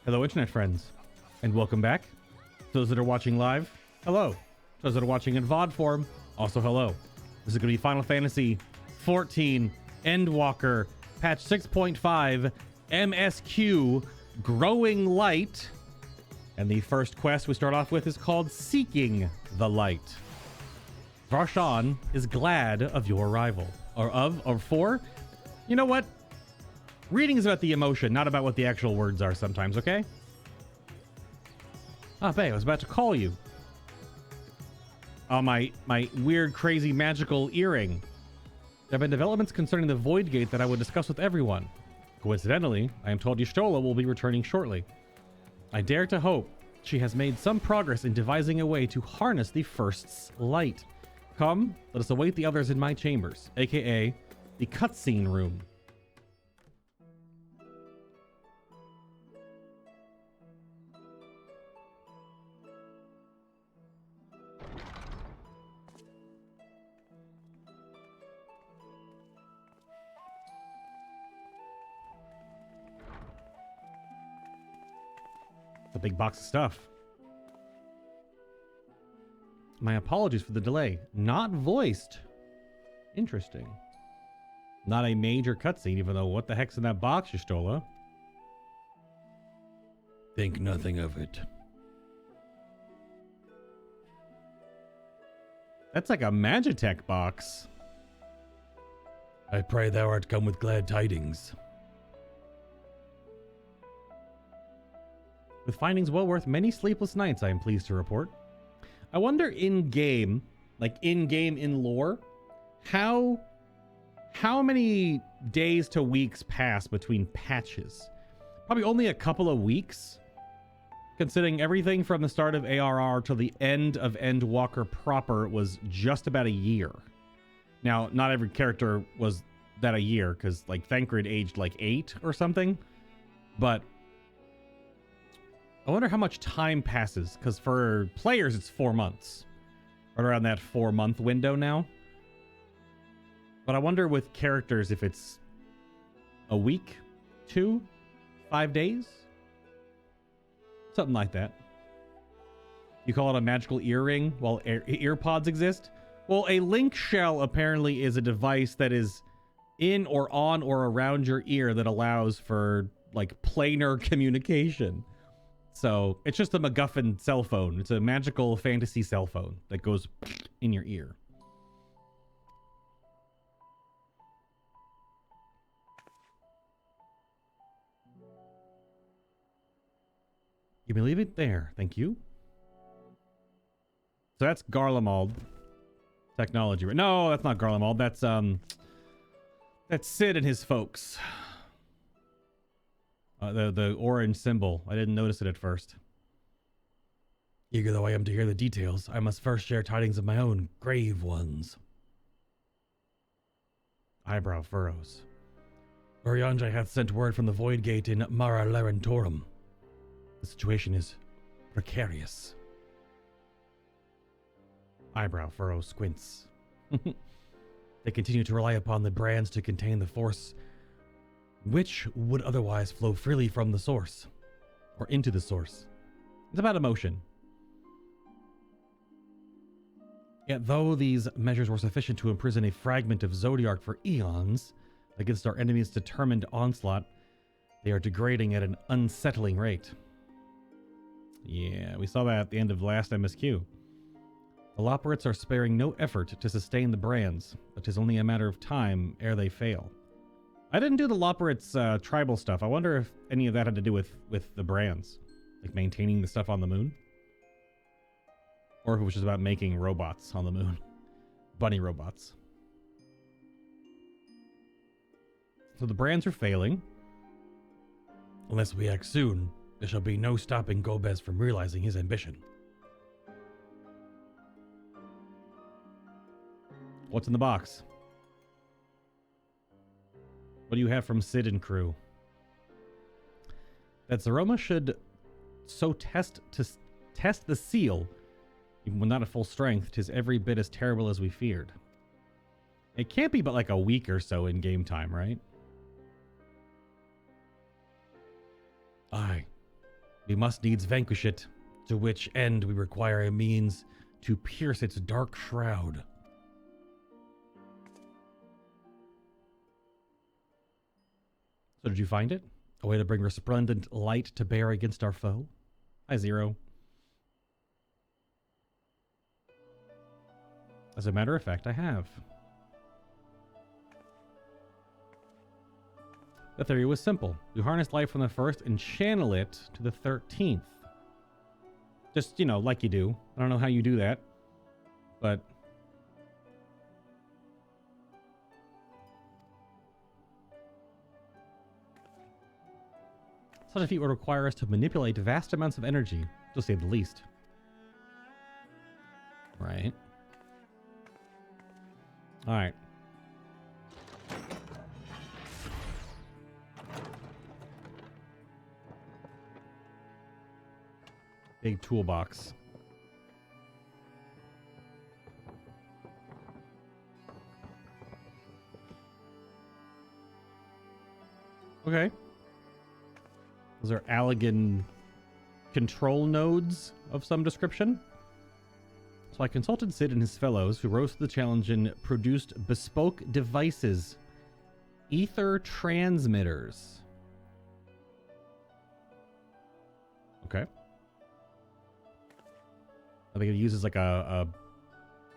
Hello, internet friends, and welcome back. Those that are watching live, hello. Those that are watching in VOD form, also hello. This is going to be Final Fantasy XIV Endwalker patch 6.5 MSQ Growing Light. And the first quest we start off with is called Seeking the Light. Varshan is glad of your arrival. Or for? You know what? Reading is about the emotion, not about what the actual words are sometimes, okay? Ah, babe, I was about to call you. Oh, my weird, crazy, magical earring. There have been developments concerning the Void Gate that I would discuss with everyone. Coincidentally, I am told Y'shtola will be returning shortly. I dare to hope she has made some progress in devising a way to harness the First's light. Come, let us await the others in my chambers, aka the cutscene room. A big box of stuff. My apologies for the delay. Not voiced. Interesting. Not a major cutscene, even though what the heck's in that box, Y'shtola? Think nothing of it. That's like a Magitech box. I pray thou art come with glad tidings. With findings well worth many sleepless nights, I am pleased to report. I wonder in-game, like in-game in lore, how many days to weeks pass between patches? Probably only a couple of weeks, considering everything from the start of ARR to the end of Endwalker proper was just about a year. Now, not every character was that a year, because like Thancred aged like 8 or something, but I wonder how much time passes, because for players, it's 4 months. Right around that 4-month window now. But I wonder with characters if it's a week, 2, 5 days? Something like that. You call it a magical earring while ear pods exist? Well, a link shell apparently is a device that is in or on or around your ear that allows for, like, planar communication. So it's just a MacGuffin cell phone. It's a magical fantasy cell phone that goes in your ear. You may leave it there. Thank you. So that's Garlemald technology. No, that's not Garlemald. That's Sid and his folks. The orange symbol. I didn't notice it at first. Eager though I am to hear the details, I must first share tidings of my own grave ones. Eyebrow furrows. Urianger hath sent word from the Void Gate in Mara Larentorum. The situation is Precarious. eyebrow furrow squints. They continue to rely upon the brands to contain the force, which would otherwise flow freely from the source. Or into the source. It's about emotion. Yet though these measures were sufficient to imprison a fragment of Zodiark for eons against our enemy's determined onslaught, they are degrading at an unsettling rate. Yeah, we saw that at the end of last MSQ. The Loporrits are sparing no effort to sustain the brands, but 'tis only a matter of time ere they fail. I didn't do the Loporrits tribal stuff. I wonder if any of that had to do with the brands. Like maintaining the stuff on the moon. Or if it was just about making robots on the moon. Bunny robots. So the brands are failing. Unless we act soon, there shall be no stopping Gobez from realizing his ambition. What's in the box? What do you have from Sid and crew? That Zaroma should so test the seal, even when not at full strength, 'tis every bit as terrible as we feared. It can't be but like a week or so in game time, right? Aye. We must needs vanquish it, to which end we require a means to pierce its dark shroud. So did you find it? A way to bring resplendent light to bear against our foe? Hi, Zero. As a matter of fact, I have. The theory was simple. We harness light from the first and channel it to the 13th. Just, you know, like you do. I don't know how you do that, but... Such a feat would require us to manipulate vast amounts of energy, to say the least. Right. Alright. Big toolbox. Okay. Those are Allegan control nodes of some description. So I consulted Sid and his fellows, who rose to the challenge and produced bespoke devices. Ether transmitters. Okay. I think it uses like a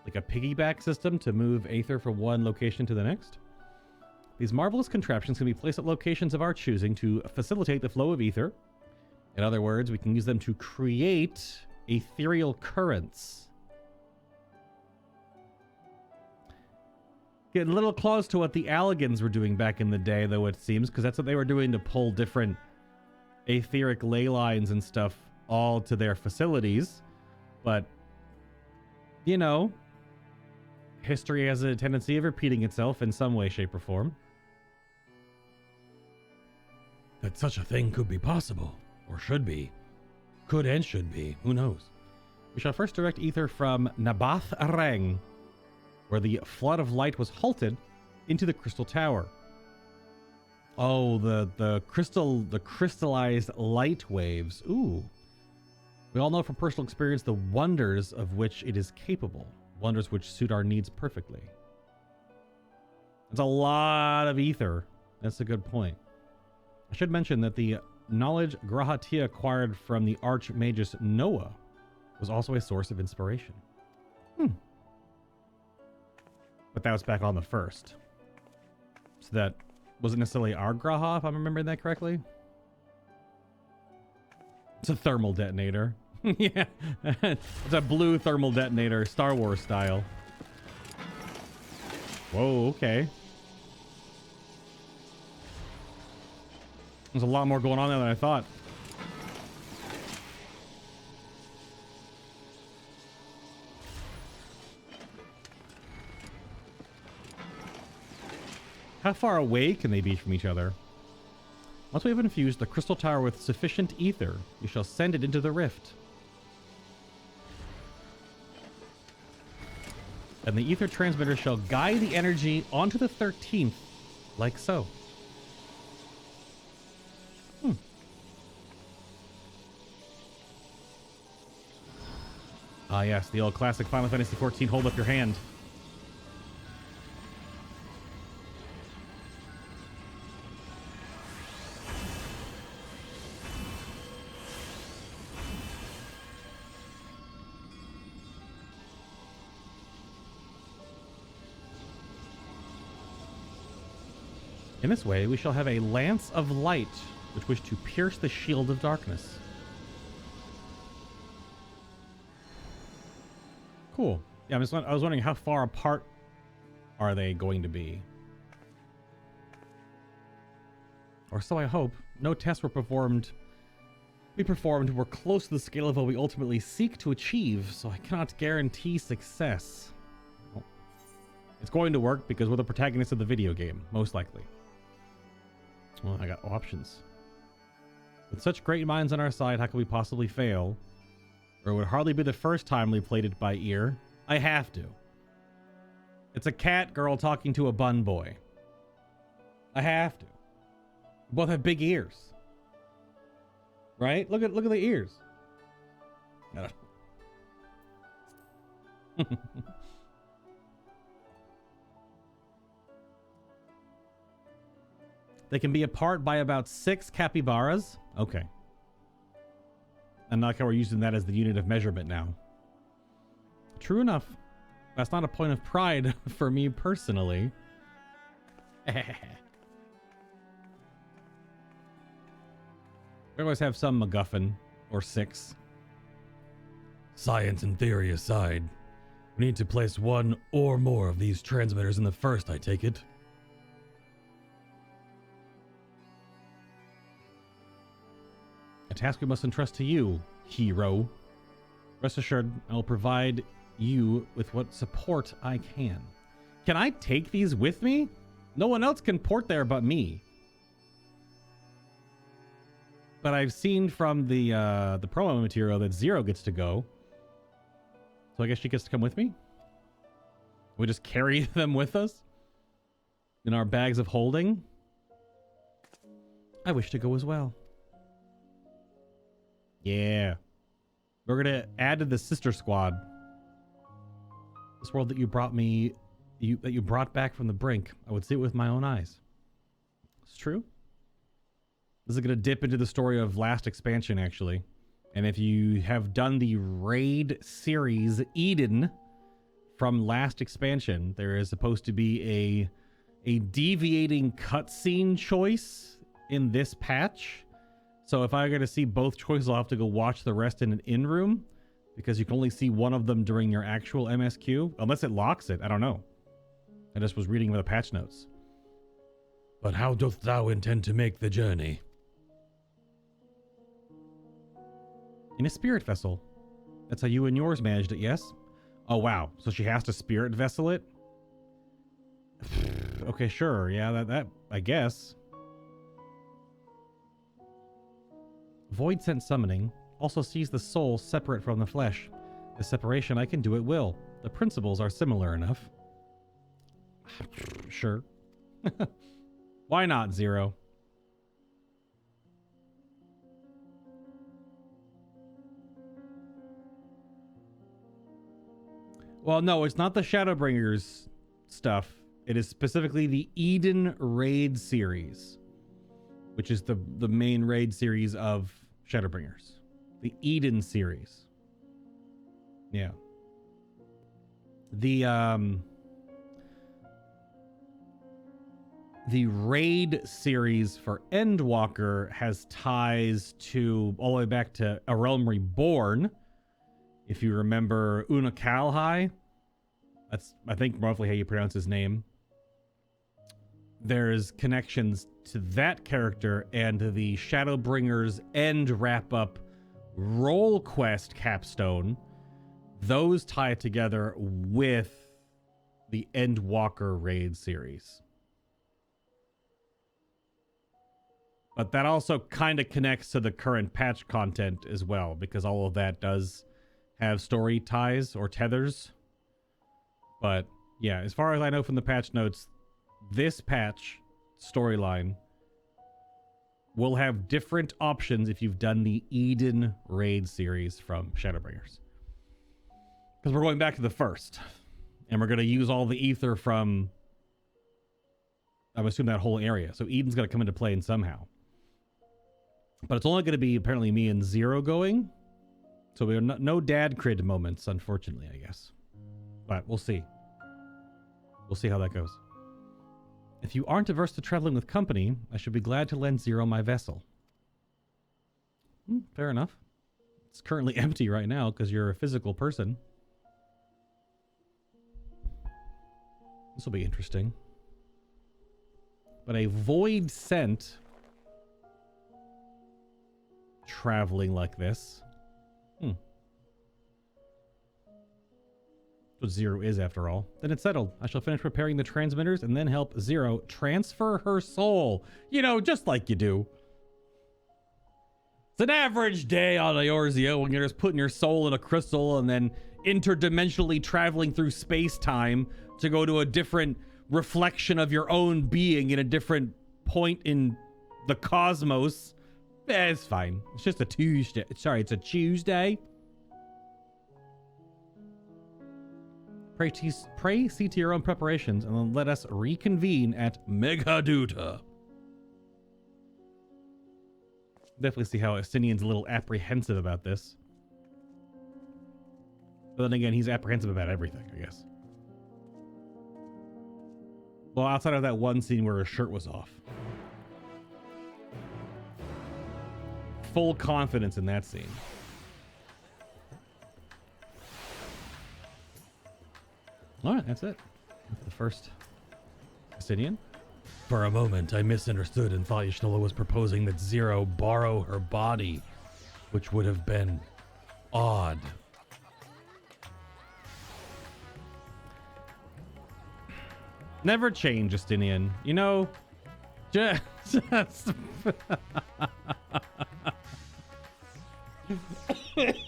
piggyback system to move aether from one location to the next. These marvelous contraptions can be placed at locations of our choosing to facilitate the flow of ether. In other words, we can use them to create ethereal currents. Getting a little close to what the Allegans were doing back in the day, though, it seems, because that's what they were doing to pull different etheric ley lines and stuff all to their facilities. But, you know, history has a tendency of repeating itself in some way, shape, or form. That such a thing could be possible, or should be. Could and should be, who knows? We shall first direct ether from Nabath Arang, where the flood of light was halted, into the crystal tower. Oh, the crystallized light waves. Ooh. We all know from personal experience the wonders of which it is capable. Wonders which suit our needs perfectly. It's a lot of ether. That's a good point. I should mention that the knowledge Grahatia acquired from the Archmagus Noah was also a source of inspiration. But that was back on the first. So that wasn't necessarily our Graha, if I'm remembering that correctly. It's a thermal detonator. Yeah, it's a blue thermal detonator, Star Wars style. Whoa, okay. There's a lot more going on there than I thought. How far away can they be from each other? Once we have infused the crystal tower with sufficient ether, we shall send it into the rift. And the ether transmitter shall guide the energy onto the 13th, like so. Ah yes, the old classic Final Fantasy XIV, hold up your hand. In this way, we shall have a lance of light, which wish to pierce the shield of darkness. Cool. Yeah, I was wondering how far apart are they going to be? Or so I hope. No tests were performed. We were close to the scale of what we ultimately seek to achieve, so I cannot guarantee success. Well, it's going to work because we're the protagonists of the video game, most likely. Well, I got options. With such great minds on our side, how could we possibly fail? Or it would hardly be the first time we played it by ear. I have to. It's a cat girl talking to a bun boy. I have to. We both have big ears. Right? Look at the ears. I don't- They can be apart by about 6 capybaras. Okay. And not how we're using that as the unit of measurement now. True enough. That's not a point of pride for me personally. We always have some MacGuffin or 6. Science and theory aside, we need to place one or more of these transmitters in the first, I take it. A task we must entrust to you, hero. Rest assured, I will provide you with what support I can. Can I take these with me? No one else can port there but me. But I've seen from the promo material that Zero gets to go. So I guess she gets to come with me? We just carry them with us? In our bags of holding? I wish to go as well. Yeah. We're going to add to the sister squad. This world that you brought me, that you brought back from the brink. I would see it with my own eyes. It's true. This is going to dip into the story of last expansion, actually. And if you have done the raid series Eden from last expansion, there is supposed to be a deviating cutscene choice in this patch. So if I'm going to see both choices, I'll have to go watch the rest in an in-room, because you can only see one of them during your actual MSQ, unless it locks it. I don't know. I just was reading the patch notes. But how doth thou intend to make the journey? In a spirit vessel. That's how you and yours managed it, yes? Oh, wow. So she has to spirit vessel it? Okay, sure. Yeah, that I guess. Void Scent Summoning also sees the soul separate from the flesh. The separation I can do at will. The principles are similar enough. Sure. Why not, Zero? Well, no, it's not the Shadowbringers stuff. It is specifically the Eden Raid series, which is the main raid series of Shadowbringers. The Eden series. Yeah. The raid series for Endwalker has ties to all the way back to A Realm Reborn. If you remember Unakalhai, that's, I think, roughly how you pronounce his name. There's connections to that character and the Shadowbringers End wrap-up role quest capstone. Those tie together with the Endwalker raid series. But that also kind of connects to the current patch content as well, because all of that does have story ties or tethers. But yeah, as far as I know from the patch notes, this patch storyline will have different options if you've done the Eden raid series from Shadowbringers. Because we're going back to the first, and we're going to use all the ether from, I'm assuming, that whole area. So Eden's going to come into play in somehow. But it's only going to be apparently me and Zero going. So we are no dad crid moments, unfortunately, I guess. But we'll see. We'll see how that goes. If you aren't averse to traveling with company, I should be glad to lend Zero my vessel. Fair enough. It's currently empty right now because you're a physical person. This will be interesting. But a void scent traveling like this. What Zero is, after all. Then it's settled. I shall finish preparing the transmitters and then help Zero transfer her soul. You know, just like you do. It's an average day on Eorzea when you're just putting your soul in a crystal and then interdimensionally traveling through space-time to go to a different reflection of your own being in a different point in the cosmos. It's fine. It's just a Tuesday. Sorry, it's a Tuesday. Pray see to your own preparations, and then let us reconvene at Megaduta. Definitely see how Estinian's a little apprehensive about this. But then again, he's apprehensive about everything, I guess. Well, outside of that one scene where his shirt was off. Full confidence in that scene. All right, that's it. That's the first Estinian. For a moment, I misunderstood and thought Y'shtola was proposing that Zero borrow her body, which would have been odd. Never change, Estinian. You know, just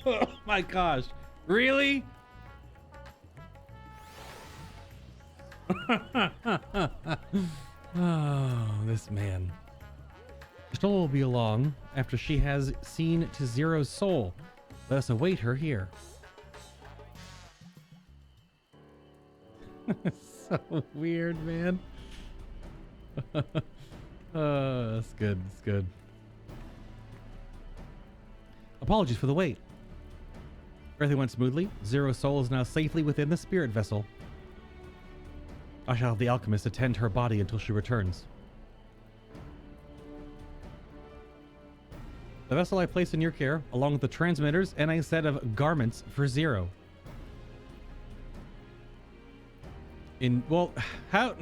oh my gosh. Really? Oh, this man. Y'shtola will be along after she has seen to Zero's soul. Let us await her here. So weird, man. That's good. That's good. Apologies for the wait. Everything went smoothly. Zero's soul is now safely within the spirit vessel. I shall have the alchemist attend her body until she returns. The vessel I place in your care, along with the transmitters and a set of garments for Zero. Well, how...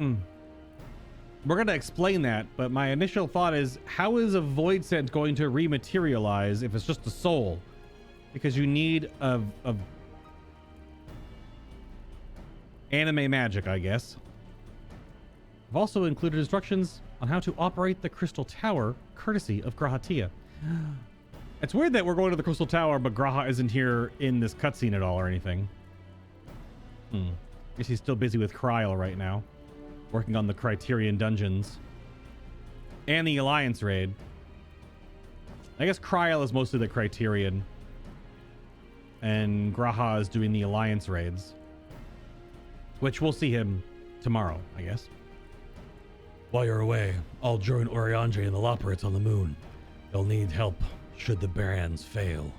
We're going to explain that, but my initial thought is, how is a void scent going to rematerialize if it's just a soul? Because you need a anime magic, I guess. I've also included instructions on how to operate the Crystal Tower, courtesy of Grahatia. It's weird that we're going to the Crystal Tower, but Graha isn't here in this cutscene at all or anything. Guess he's still busy with Kryl right now, working on the Criterion dungeons and the Alliance raid. I guess Kryl is mostly the Criterion, and Graha is doing the Alliance raids, which we'll see him tomorrow, I guess. While you're away, I'll join Oriandre and the Loporrits on the moon. They'll need help should the Barans fail.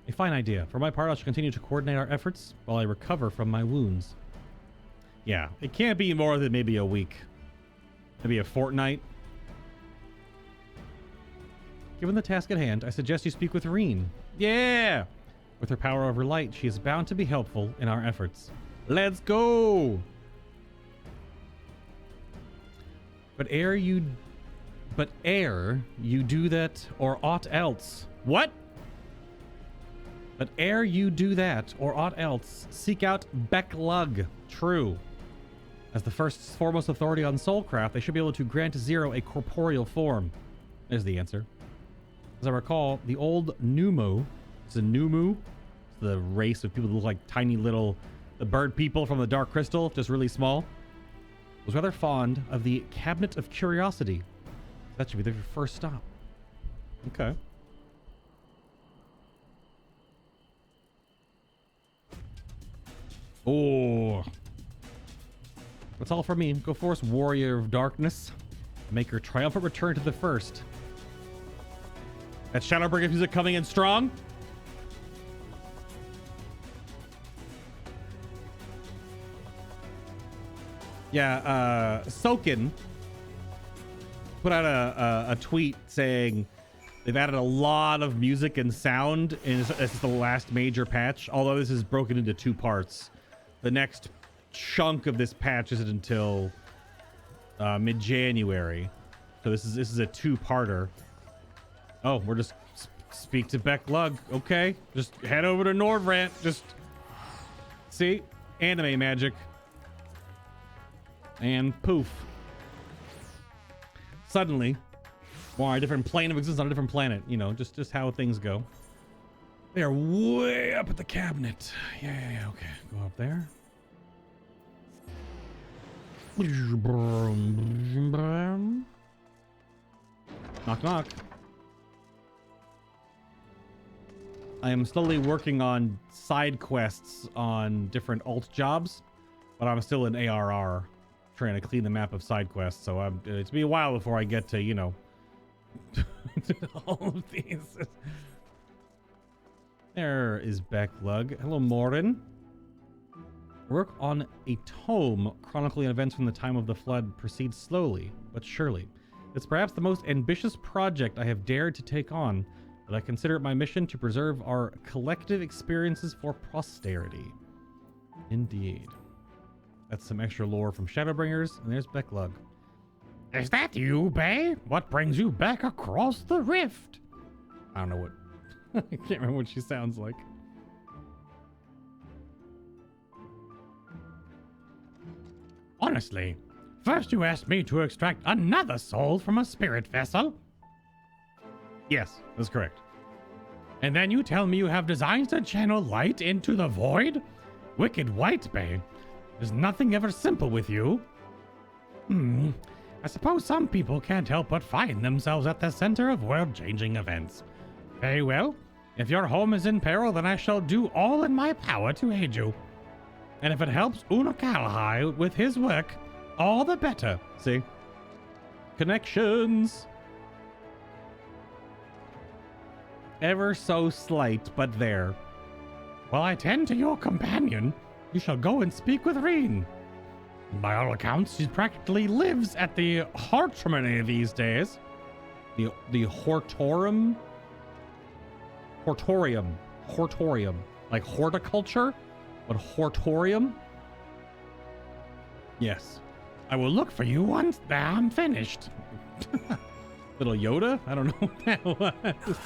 A fine idea. For my part, I shall continue to coordinate our efforts while I recover from my wounds. Yeah, it can't be more than maybe a week. Maybe a fortnight. Given the task at hand, I suggest you speak with Reen. Yeah! With her power over light, she is bound to be helpful in our efforts. Let's go! But ere you do that or aught else. What? But ere you do that or aught else, seek out Beklug. True. As the foremost authority on soulcraft, they should be able to grant Zero a corporeal form. There's the answer. As I recall, the old Numu, it's a Numu, it's the race of people who look like tiny little, the bird people from the Dark Crystal, just really small, was rather fond of the Cabinet of Curiosity. That should be their first stop. Okay. Oh. That's all for me. Go forth, warrior of darkness. Make your triumphant return to the first. That Shadowbringers music coming in strong. Yeah, Soken put out a tweet saying they've added a lot of music and sound, and it's the last major patch, although this is broken into two parts. The next chunk of this patch isn't until mid-January, so this is a two-parter. Oh, we're just speak to Beklug. Okay, just head over to Nordrant. Just see anime magic. And poof. Suddenly, we're on a different plane of existence on a different planet. You know, just how things go. They are way up at the cabinet. Yeah, okay. Go up there. Knock, knock. I am slowly working on side quests on different alt jobs, but I'm still in ARR trying to clean the map of side quests. So it's be a while before I get to, you know, all of these. There is Becklug. Hello, Morin. Work on a tome chronicling events from the time of the flood proceeds slowly but surely. It's perhaps the most ambitious project I have dared to take on, but I consider it my mission to preserve our collective experiences for posterity. Indeed. That's some extra lore from Shadowbringers, and there's Becklug. Is that you, Bay? What brings you back across the rift? I don't know what... I can't remember what she sounds like. Honestly, first you asked me to extract another soul from a spirit vessel. Yes, that's correct. And then you tell me you have designs to channel light into the void? Wicked White Bay. There's nothing ever simple with you. I suppose some people can't help but find themselves at the center of world-changing events. Very well. If your home is in peril, then I shall do all in my power to aid you. And if it helps Una Kalahai with his work, all the better. See? Connections. Ever so slight, but there. While I tend to your companion, you shall go and speak with Reen. By all accounts, she practically lives at the Hartrimony these days. The Hortorium? Hortorium. Like horticulture? But Hortorium? Yes. I will look for you once I'm finished. Little Yoda? I don't know what that was.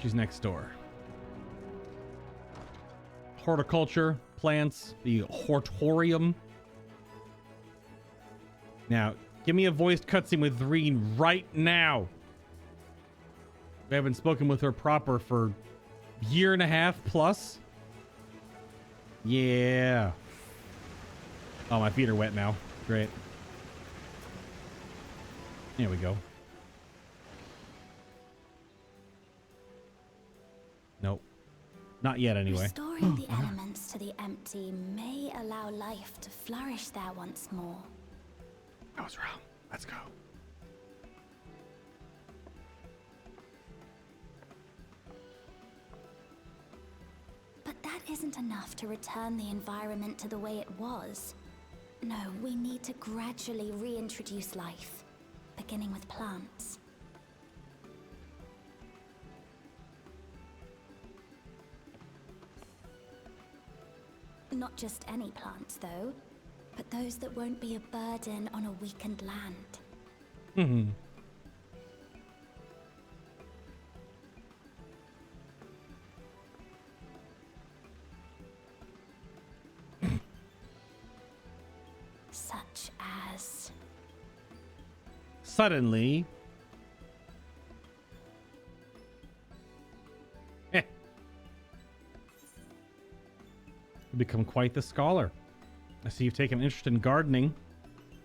She's next door. Horticulture, plants, the Hortorium. Now, give me a voiced cutscene with Reen right now. We haven't spoken with her proper for a year and a half plus. Yeah. Oh, my feet are wet now. Great. There we go. Nope. Not yet, anyway. Restoring the elements to the empty may allow life to flourish there once more. I was wrong. Let's go. But that isn't enough to return the environment to the way it was. No, we need to gradually reintroduce life, beginning with plants. Not just any plants, though, but those that won't be a burden on a weakened land. Mm-hmm. Such as... Suddenly... Become quite the scholar. I see you've taken an interest in gardening.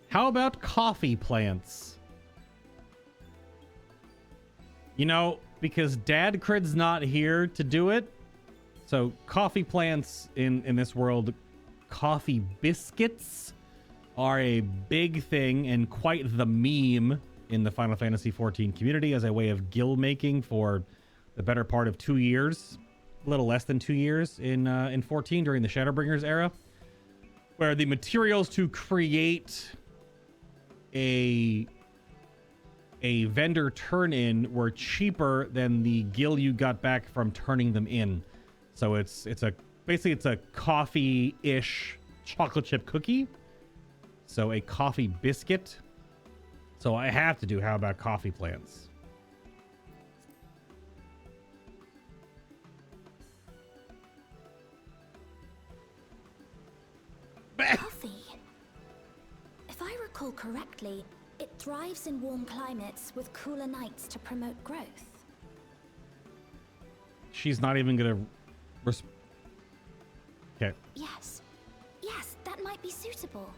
How about coffee plants? You know, because Dad Crid's not here to do it. So coffee plants in this world, coffee biscuits are a big thing and quite the meme in the Final Fantasy XIV community as a way of guild making for the better part of 2 years. A little less than 2 years in 14 during the Shadowbringers era, where the materials to create a vendor turn-in were cheaper than the gil you got back from turning them in. So it's basically a coffee-ish chocolate chip cookie. So a coffee biscuit. So I have to do how about coffee plants? Coffee. If I recall correctly, it thrives in warm climates with cooler nights to promote growth. She's not even gonna... Okay. Yes. Yes, that might be suitable.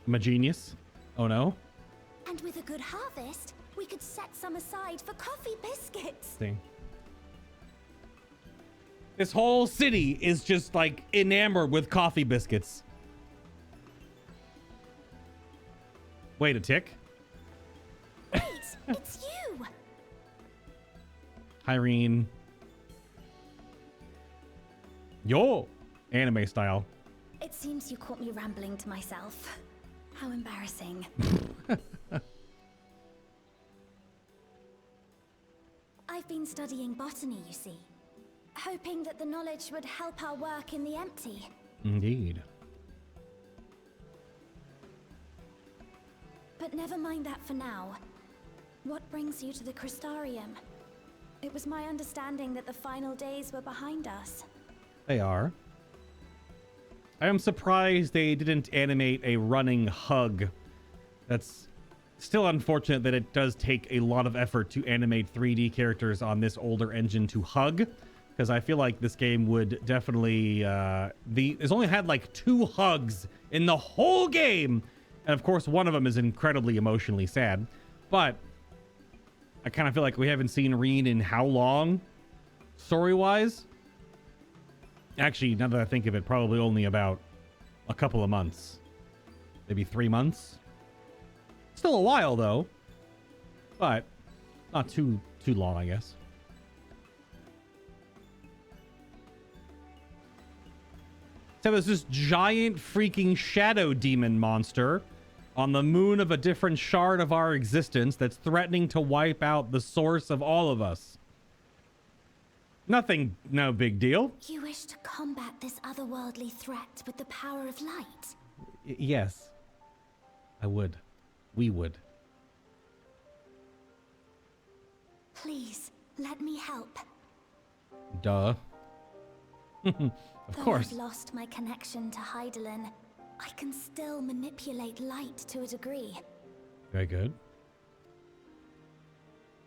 I'm a genius. Oh no. And with a good harvest, we could set some aside for coffee biscuits. Thing. This whole city is just like enamored with coffee biscuits. Wait a tick. Wait, it's you. Irene. Yo, anime style. It seems you caught me rambling to myself. How embarrassing. I've been studying botany, you see. Hoping that the knowledge would help our work in the empty. Indeed. But never mind that for now. What brings you to the Crystarium? It was my understanding that the final days were behind us. They are. I am surprised they didn't animate a running hug. That's still unfortunate that it does take a lot of effort to animate 3D characters on this older engine to hug, because I feel like this game would definitely it's only had like 2 hugs in the whole game, and of course one of them is incredibly emotionally sad. But I kind of feel like we haven't seen Reen in how long, story-wise? Actually, now that I think of it, probably only about a couple of months. Maybe 3 months. Still a while, though. But not too long, I guess. So there's this giant freaking shadow demon monster on the moon of a different shard of our existence that's threatening to wipe out the source of all of us. Nothing, no big deal. You wish to combat this otherworldly threat with the power of light? Yes. I would. We would. Please, let me help. Duh. Of Though course. I've lost my connection to Hydaelyn, I can still manipulate light to a degree. Very good.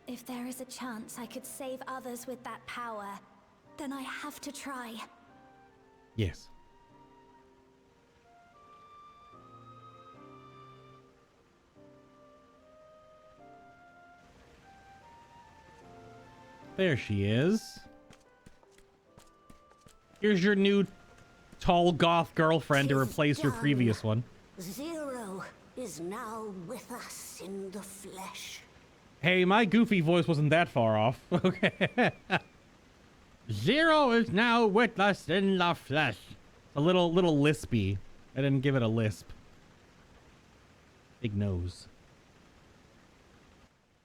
If there is a chance I could save others with that power, then I have to try. Yes. There she is. Here's your new tall goth girlfriend to replace your previous one. Zero is now with us in the flesh. Hey, my goofy voice wasn't that far off. Okay. Zero is now with us in the flesh. A little lispy. I didn't give it a lisp. Big nose.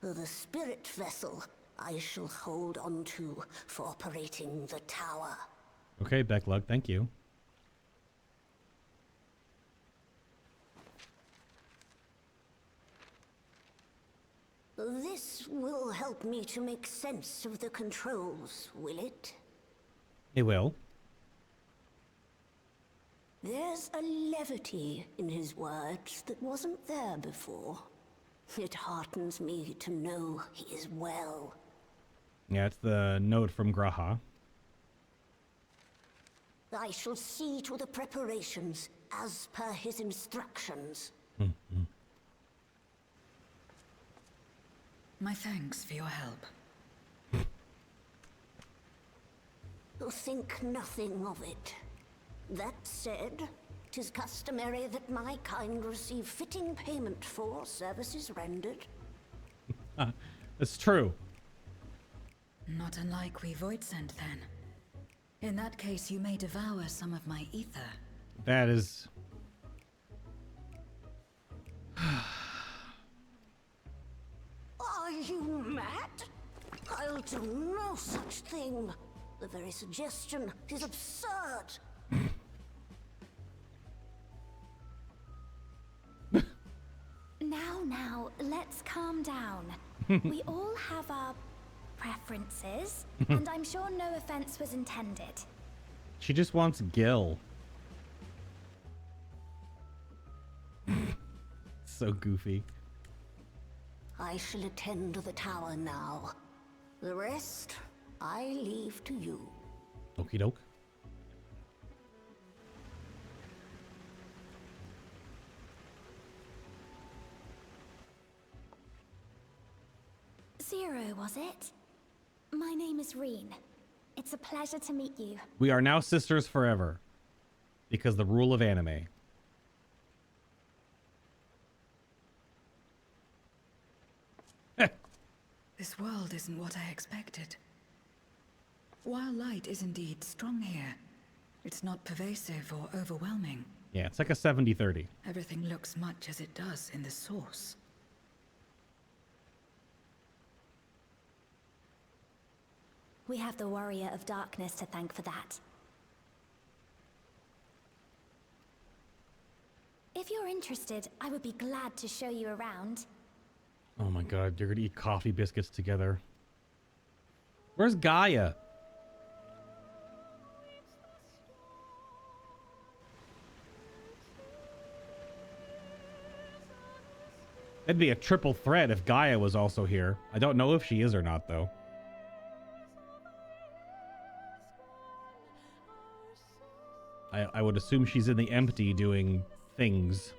The spirit vessel I shall hold on to for operating the tower. Okay, Becklug, thank you. This will help me to make sense of the controls, will it? It will. There's a levity in his words that wasn't there before. It heartens me to know he is well. Yeah, it's the note from Graha. I shall see to the preparations as per his instructions. My thanks for your help. Think nothing of it. That said, 'tis customary that my kind receive fitting payment for services rendered. It's true. Not unlike we void sent then. In that case, you may devour some of my ether. That is... Are you mad? I'll do no such thing. The very suggestion is absurd. Now, let's calm down. We all have our preferences, and I'm sure no offense was intended. She just wants Gil. So goofy. I shall attend to the tower now. The rest, I leave to you. Okie doke. Zero, was it? My name is Reen. It's a pleasure to meet you. We are now sisters forever. Because the rule of anime. This world isn't what I expected. While light is indeed strong here, it's not pervasive or overwhelming. Yeah, it's like a 70-30. Everything looks much as it does in the source. We have the Warrior of Darkness to thank for that. If you're interested, I would be glad to show you around. Oh my god, you're gonna eat coffee biscuits together. Where's Gaia? That'd be a triple threat if Gaia was also here. I don't know if she is or not, though. I would assume she's in the empty doing things.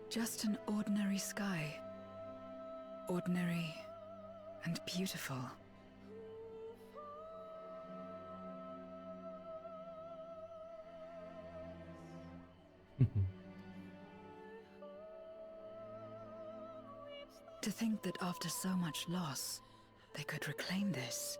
Just an ordinary sky. Ordinary and beautiful. To think that after so much loss, they could reclaim this.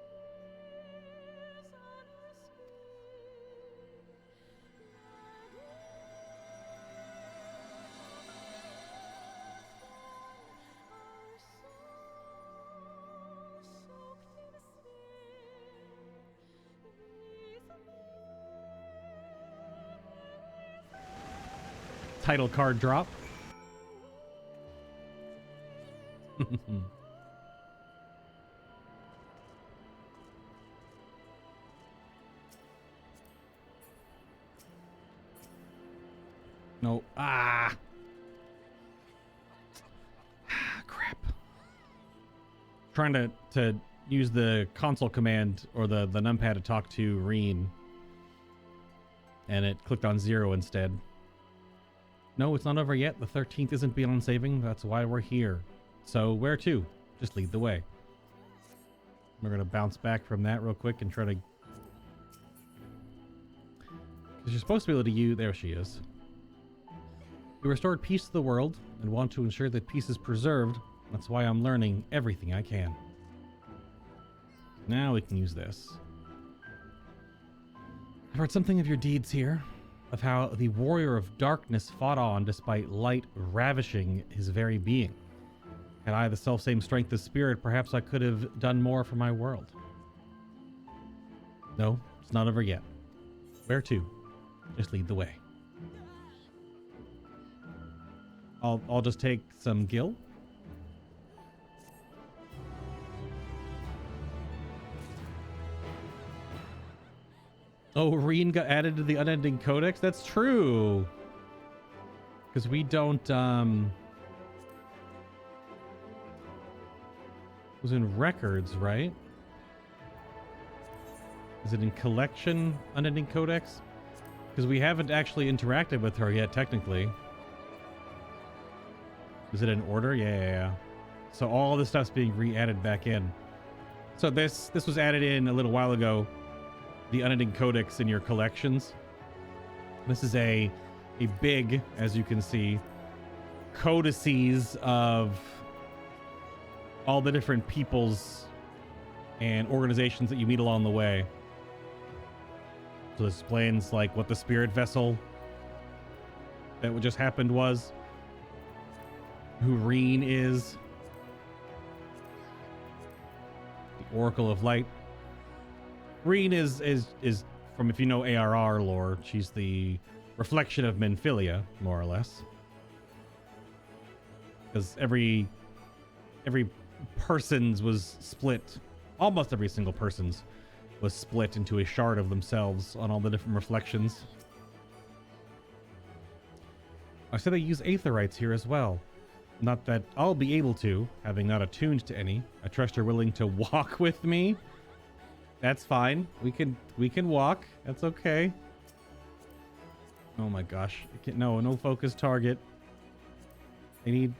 Title card drop. No. Ah. Crap. Trying to use the console command or the numpad to talk to Reen. And it clicked on 0 instead. No, it's not over yet. The 13th isn't beyond saving. That's why we're here. So where to? Just lead the way. We're going to bounce back from that real quick and try to... Because you're supposed to be able to use... There she is. We restored peace to the world and want to ensure that peace is preserved. That's why I'm learning everything I can. Now we can use this. I've heard something of your deeds here. Of how the Warrior of Darkness fought on despite light ravishing his very being. Had I the selfsame strength of spirit, perhaps I could have done more for my world. No, it's not over yet. Where to? Just lead the way. I'll just take some gil. Oh, Reen got added to the Unending Codex? That's true. Because we don't, it was in records, right? Is it in collection, Unending Codex? Because we haven't actually interacted with her yet, technically. Is it in order? Yeah. So all this stuff's being re-added back in. So this was added in a little while ago. The Unending Codex in your collections. This is a big, as you can see, codices of all the different peoples and organizations that you meet along the way. So this explains like what the spirit vessel that what just happened was, who Reen is, the Oracle of Light. Reen is from, if you know ARR lore, she's the reflection of Menphilia, more or less. Because every person's was split, almost every single person's was split into a shard of themselves on all the different reflections. I said they use aetherites here as well. Not that I'll be able to, having not attuned to any. I trust you're willing to walk with me. That's fine. We can walk. That's okay. Oh my gosh. No focus target. I need...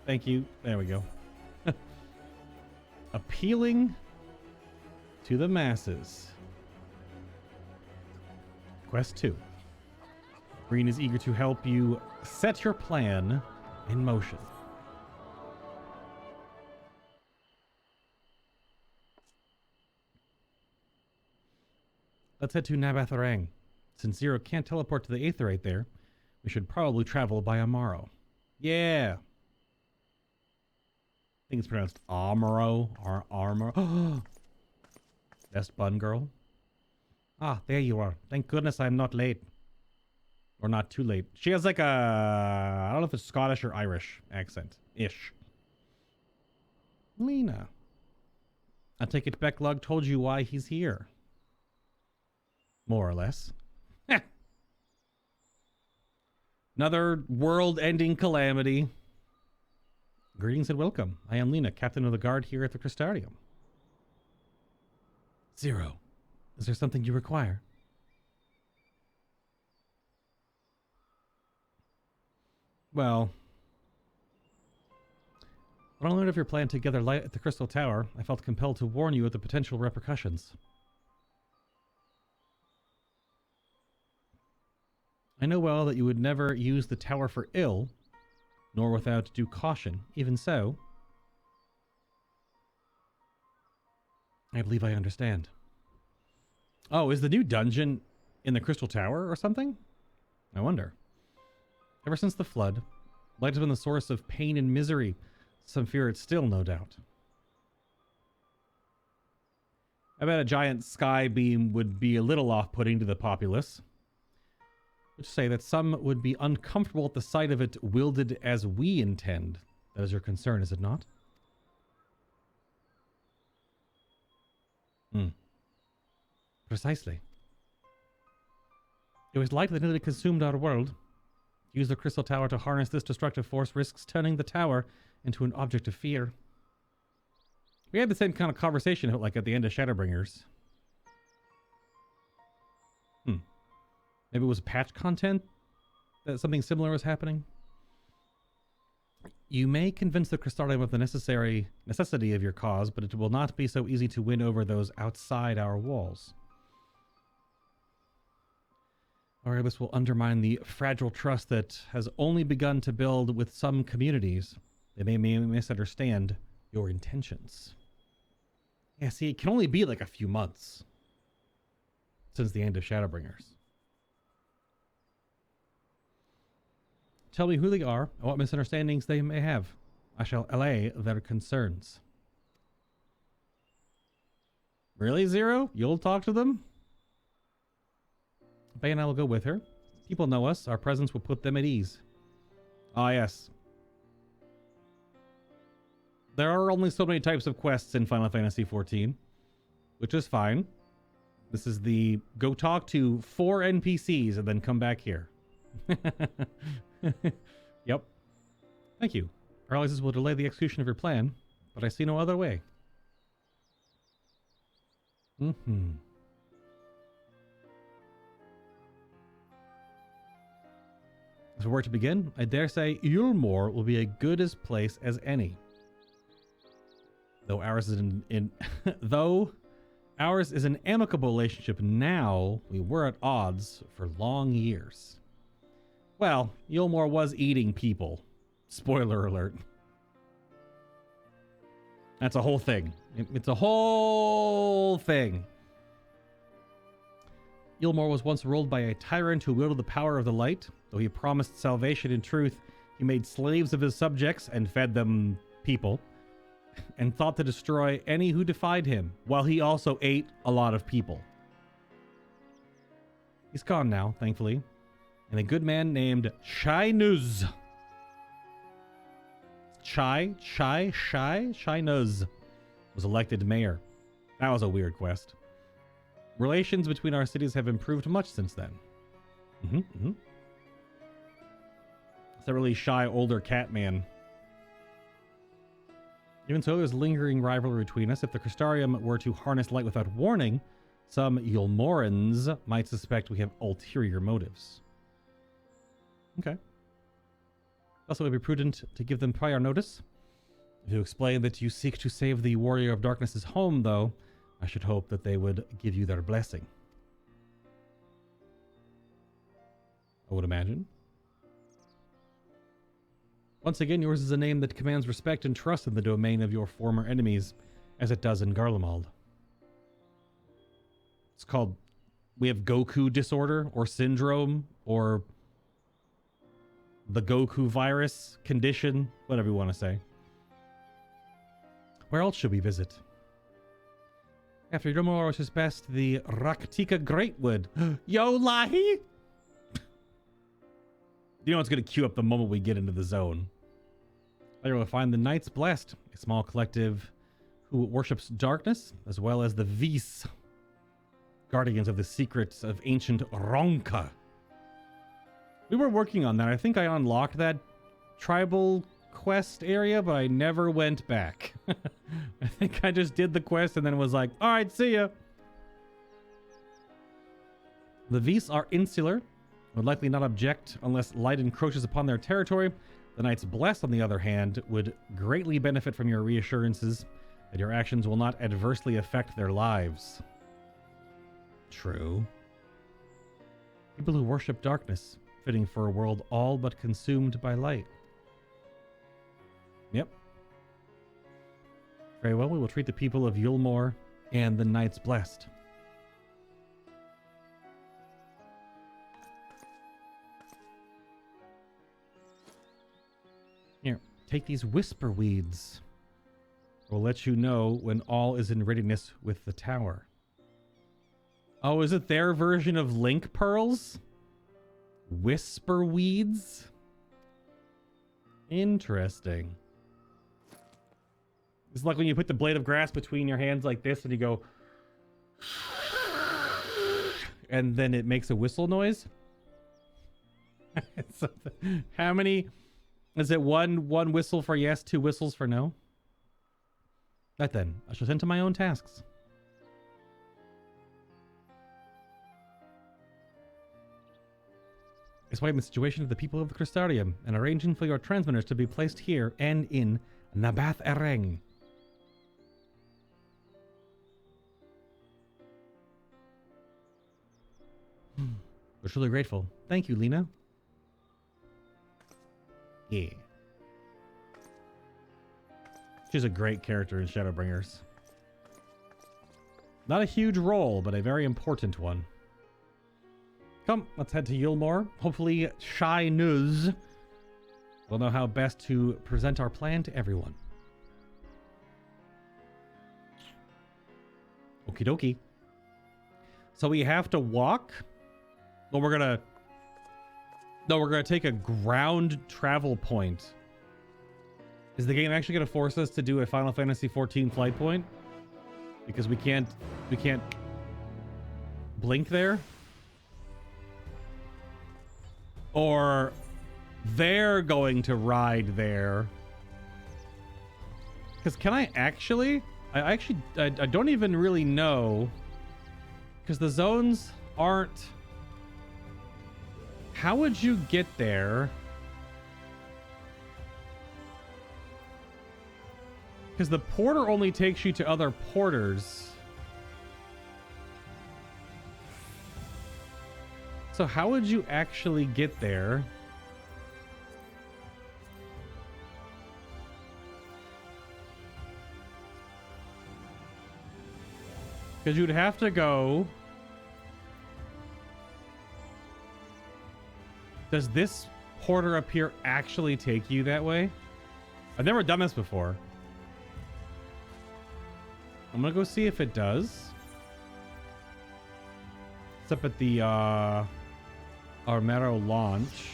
Thank you. There we go. Appealing to the masses. Quest 2. Green is eager to help you set your plan in motion. Let's head to Nabatharang. Since Zero can't teleport to the Aetherite there, we should probably travel by Amaro. Yeah! I think it's pronounced Amaro or Armor. Best bun girl. Ah, there you are. Thank goodness I'm not late. Or not too late. She has like a... I don't know if it's Scottish or Irish accent-ish. Lena. I take it Becklug told you why he's here. More or less. Another world-ending calamity. Greetings and welcome. I am Lena, captain of the guard here at the Crystarium. Zero. Is there something you require? Well, when I learned of your plan to gather light at the Crystal Tower, I felt compelled to warn you of the potential repercussions. I know well that you would never use the tower for ill, nor without due caution. Even so, I believe I understand. Oh, is the new dungeon in the Crystal Tower or something? I wonder. Ever since the flood, light has been the source of pain and misery. Some fear it still, no doubt. I bet a giant sky beam would be a little off-putting to the populace. Which say that some would be uncomfortable at the sight of it wielded as we intend. That is your concern, is it not? Precisely. It was light that nearly consumed our world. To use the Crystal Tower to harness this destructive force risks turning the tower into an object of fear. We had the same kind of conversation like at the end of Shadowbringers. Maybe it was patch content that something similar was happening. You may convince the Crystarium of the necessity of your cause, but it will not be so easy to win over those outside our walls. Or this will undermine the fragile trust that has only begun to build with some communities. They may misunderstand your intentions. Yeah, see, it can only be like a few months since the end of Shadowbringers. Tell me who they are and what misunderstandings they may have. I shall allay their concerns. Really, Zero? You'll talk to them? Bay and I will go with her. People know us. Our presence will put them at ease. Ah, yes. There are only so many types of quests in Final Fantasy XIV, which is fine. This is the go talk to 4 NPCs and then come back here. Yep. Thank you. Our allies will delay the execution of your plan, but I see no other way. As we were to begin, I dare say Yulmore will be as good a place as any. Though ours is though ours is an amicable relationship now, we were at odds for long years. Well, Yulmore was eating people. Spoiler alert. That's a whole thing. It's a whole thing. Yulmore was once ruled by a tyrant who wielded the power of the light. Though he promised salvation in truth, he made slaves of his subjects and fed them people, and thought to destroy any who defied him, while he also ate a lot of people. He's gone now, thankfully. And a good man named Shinuz. Shinuz was elected mayor. That was a weird quest. Relations between our cities have improved much since then. It's a really shy older cat man. Even so, there's lingering rivalry between us. If the Crystarium were to harness light without warning, some Yulmorans might suspect we have ulterior motives. Okay. Also, it would be prudent to give them prior notice. If you explain that you seek to save the Warrior of Darkness's home, though, I should hope that they would give you their blessing. I would imagine. Once again, yours is a name that commands respect and trust in the domain of your former enemies, as it does in Garlemald. It's called, we have Goku disorder, or syndrome, or the Goku virus condition, whatever you want to say. Where else should we visit? After Yulmor was best, the Raktika Greatwood. Yo, Lahi! You know it's going to queue up the moment we get into the zone. There we'll find the Knights Blessed, a small collective who worships darkness, as well as the Vis, guardians of the secrets of ancient Ronka. We were working on that. I think I unlocked that tribal quest area, but I never went back. I think I just did the quest and then was like, all right, see ya. The Vis are insular, would likely not object unless light encroaches upon their territory. The Knights Blessed, on the other hand, would greatly benefit from your reassurances that your actions will not adversely affect their lives. True. People who worship darkness, fitting for a world all but consumed by light. Yep. Very well, we will treat the people of Yulmor and the Knights Blessed. Here, take these whisper weeds. We'll let you know when all is in readiness with the tower. Oh, is it their version of link pearls? Whisper weeds? Interesting. It's like when you put the blade of grass between your hands like this and you go and then it makes a whistle noise. How many? Is it one whistle for yes, two whistles for no? Right then, I shall tend to my own tasks. Explain the situation to the people of the Crystarium and arranging for your transmitters to be placed here and in Nabath Ereng. We're truly grateful. Thank you, Lena. Yeah. She's a great character in Shadowbringers. Not a huge role, but a very important one. Come, let's head to Yulmor. Hopefully, Shy Nuz will know how best to present our plan to everyone. Okie dokie. So we have to walk? Well, we're gonna take a ground travel point. Is the game actually gonna force us to do a Final Fantasy XIV flight point? Because we can't blink there? Or they're going to ride there? Because can I actually? I don't even really know. Because the zones aren't... How would you get there? Because the porter only takes you to other porters. So how would you actually get there? Because you'd have to go... Does this porter up here actually take you that way? I've never done this before. I'm gonna go see if it does. It's up at the Armero launch.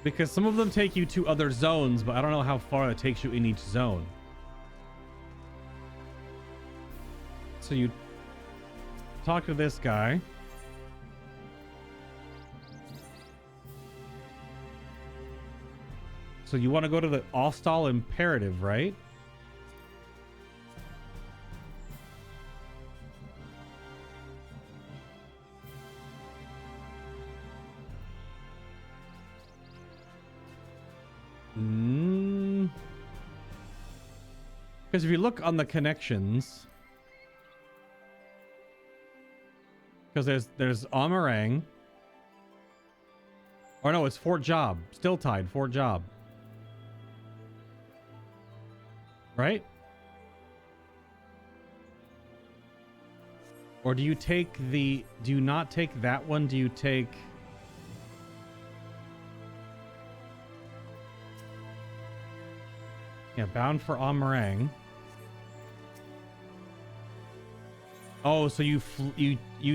Because some of them take you to other zones, but I don't know how far it takes you in each zone. so you talk to this guy. So you want to go to the All-Stall Imperative, right? Because if you look on the connections, because there's Amarang. Or no, it's Fort Job. Still tied, Fort Job. Right? Or do you take the... Do you not take that one? Do you take... Yeah, bound for Amarang. Oh, so you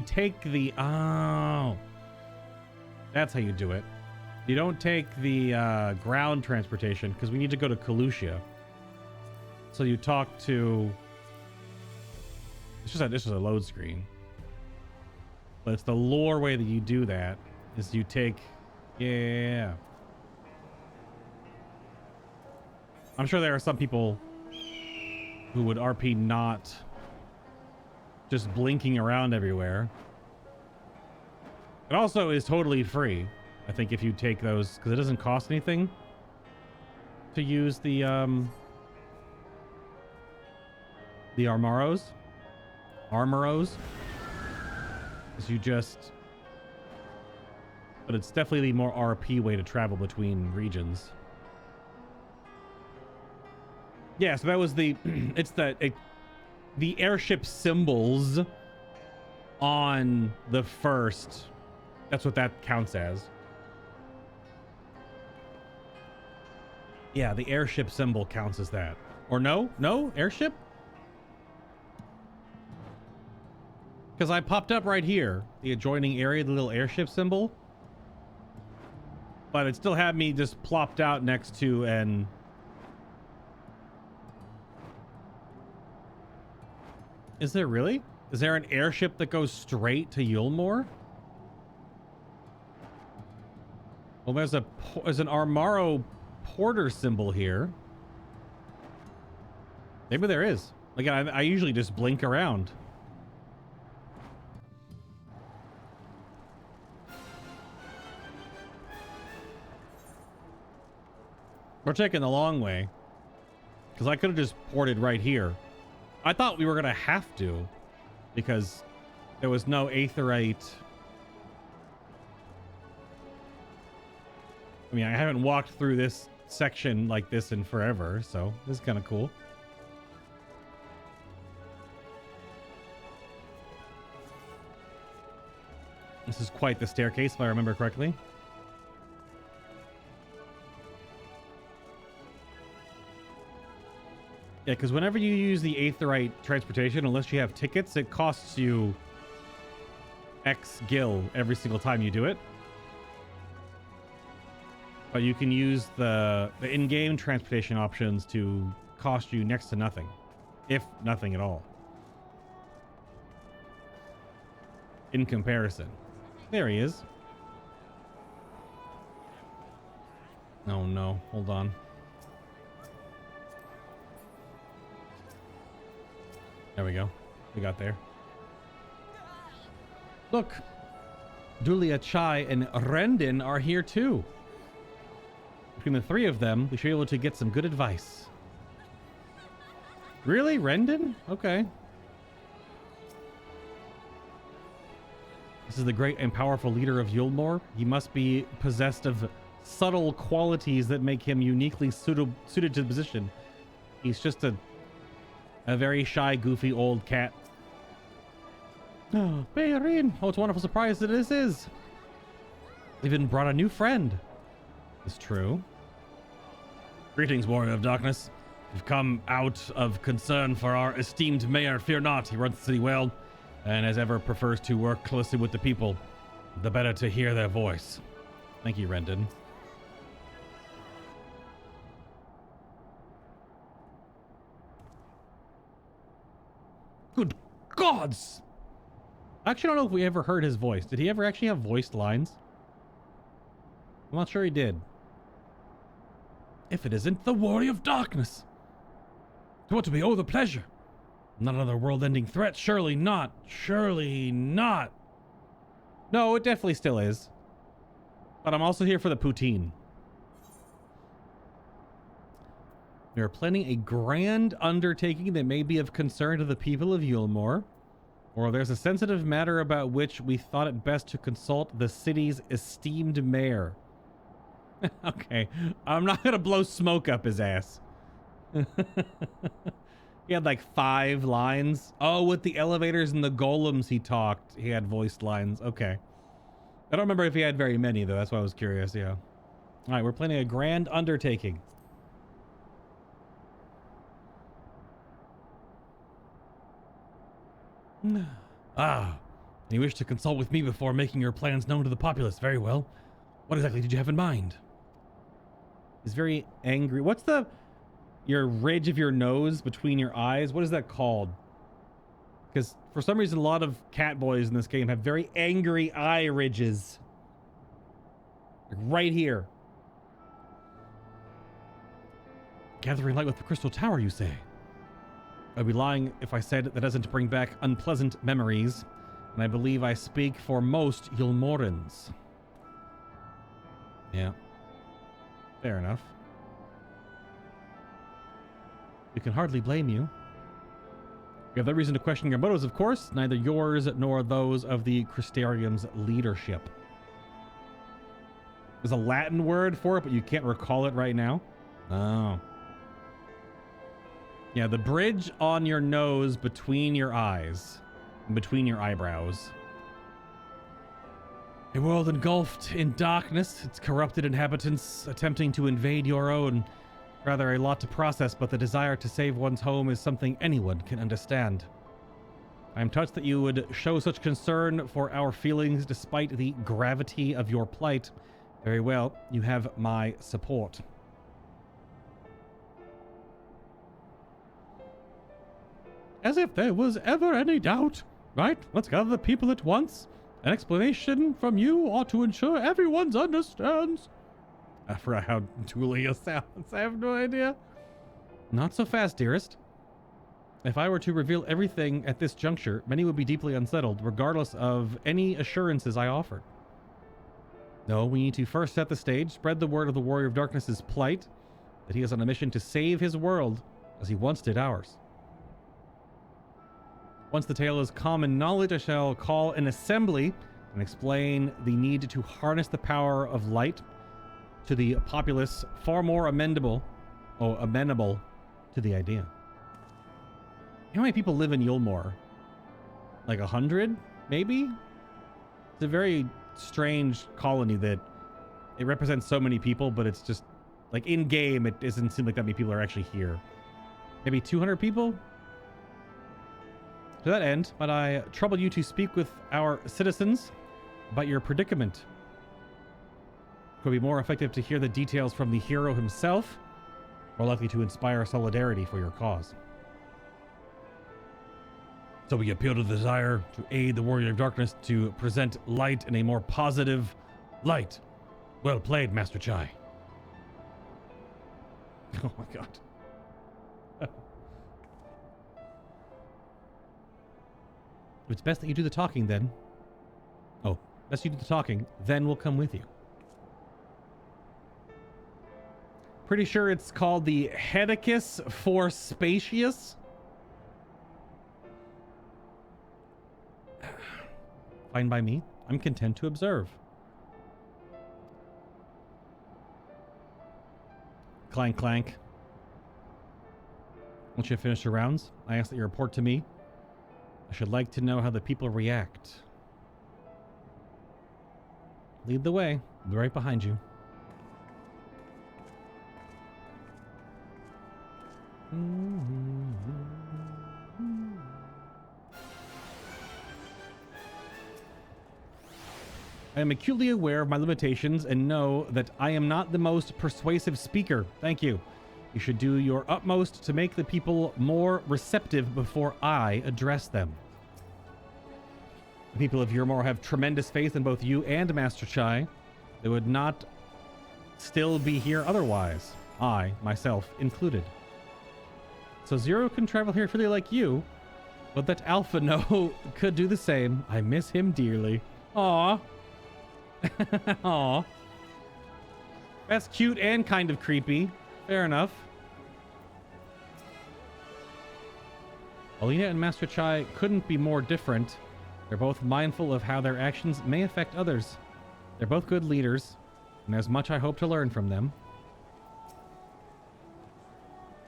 take the... Oh. That's how you do it. You don't take the ground transportation, because we need to go to Kalusha. So you talk to... It's just that this is a load screen. But it's the lore way that you do that, is you take... Yeah. I'm sure there are some people who would RP not just blinking around everywhere. It also is totally free, I think, if you take those, because it doesn't cost anything to use the Armoros. Because you just... But it's definitely the more RP way to travel between regions. Yeah, so that was the... It's the airship symbols on the first... That's what that counts as. Yeah, the airship symbol counts as that. Or no? No? Airship? Because I popped up right here, the adjoining area, the little airship symbol. But it still had me just plopped out next to an... Is there really? Is there an airship that goes straight to Yulmore? Well, there's an Armaro Porter symbol here. Maybe there is. Like, I usually just blink around. We're taking the long way. Because I could have just ported right here. I thought we were going to have to. Because there was no aetherite. I mean, I haven't walked through this section like this in forever. So this is kind of cool. This is quite the staircase, if I remember correctly. Yeah, because whenever you use the aetherite transportation, unless you have tickets, it costs you X gil every single time you do it. But you can use the in-game transportation options to cost you next to nothing, if nothing at all. In comparison. There he is. Oh no, hold on. There we go. We got there. Look, Dulia, Chai, and Rendon are here too. Between the three of them, we should be able to get some good advice. Really? Rendon? Okay. This is the great and powerful leader of Yulmore. He must be possessed of subtle qualities that make him uniquely suited to the position. He's just a very shy, goofy old cat. Oh, Bayrin! Oh, it's a wonderful surprise that this is. Even brought a new friend. It's true. Greetings, warrior of darkness. We've come out of concern for our esteemed mayor. Fear not, he runs the city well, and as ever prefers to work closely with the people. The better to hear their voice. Thank you, Rendon. Good gods! I actually don't know if we ever heard his voice. Did he ever actually have voiced lines? I'm not sure he did. If it isn't the Warrior of Darkness. To what do we owe the pleasure? Not another world-ending threat. Surely not. Surely not. No, it definitely still is. But I'm also here for the poutine. We are planning a grand undertaking that may be of concern to the people of Yulmore, or there's a sensitive matter about which we thought it best to consult the city's esteemed mayor. Okay, I'm not gonna blow smoke up his ass. He had like 5 lines. Oh, with the elevators and the golems he talked. He had voiced lines. Okay. I don't remember if he had very many, though. That's why I was curious, yeah. All right, we're planning a grand undertaking. Ah, you wish to consult with me before making your plans known to the populace. Very well. What exactly did you have in mind? He's very angry. What's your ridge of your nose between your eyes? What is that called? Because for some reason, a lot of cat boys in this game have very angry eye ridges. Like right here. Gathering light with the Crystal Tower, you say? I'd be lying if I said that doesn't bring back unpleasant memories, and I believe I speak for most Yulmorans. Yeah. Fair enough. We can hardly blame you. You have no reason to question your motives, of course, neither yours nor those of the Crystarium's leadership. There's a Latin word for it, but you can't recall it right now. Oh. Yeah, the bridge on your nose between your eyes, between your eyebrows. A world engulfed in darkness, its corrupted inhabitants attempting to invade your own. Rather a lot to process, but the desire to save one's home is something anyone can understand. I am touched that you would show such concern for our feelings despite the gravity of your plight. Very well, you have my support. As if there was ever any doubt. Right, let's gather the people at once. An explanation from you ought to ensure everyone understands. I forgot how Julia sounds. I have no idea. Not so fast, dearest. If I were to reveal everything at this juncture, many would be deeply unsettled, regardless of any assurances I offered. No, we need to first set the stage, spread the word of the Warrior of Darkness's plight, that he is on a mission to save his world, as he once did ours. Once the tale is common knowledge, I shall call an assembly and explain the need to harness the power of light to the populace, far more amenable to the idea. How many people live in Yulmore? Like 100, maybe? It's a very strange colony that it represents so many people, but it's just like in game, it doesn't seem like that many people are actually here. Maybe 200 people? To that end, might I trouble you to speak with our citizens about your predicament? It could be more effective to hear the details from the hero himself, more likely to inspire solidarity for your cause. So we appeal to the desire to aid the Warrior of Darkness to present light in a more positive light. Well played, Master Chai. Oh my god. It's best that you do the talking then. Oh, best you do the talking, then we'll come with you. Pretty sure it's called the Hedicus for Spacious. Fine by me. I'm content to observe. Clank, clank. Once you have finished your rounds, I ask that you report to me. I should like to know how the people react. Lead the way. I'll be right behind you. I am acutely aware of my limitations and know that I am not the most persuasive speaker. Thank you. You should do your utmost to make the people more receptive before I address them. The people of Euromore have tremendous faith in both you and Master Chai. They would not still be here otherwise, I, myself, included. So Zero can travel here freely like you, but that Alpha No could do the same. I miss him dearly. Aw. Aw. That's cute and kind of creepy. Fair enough. Alina and Master Chai couldn't be more different. They're both mindful of how their actions may affect others. They're both good leaders, and there's much I hope to learn from them.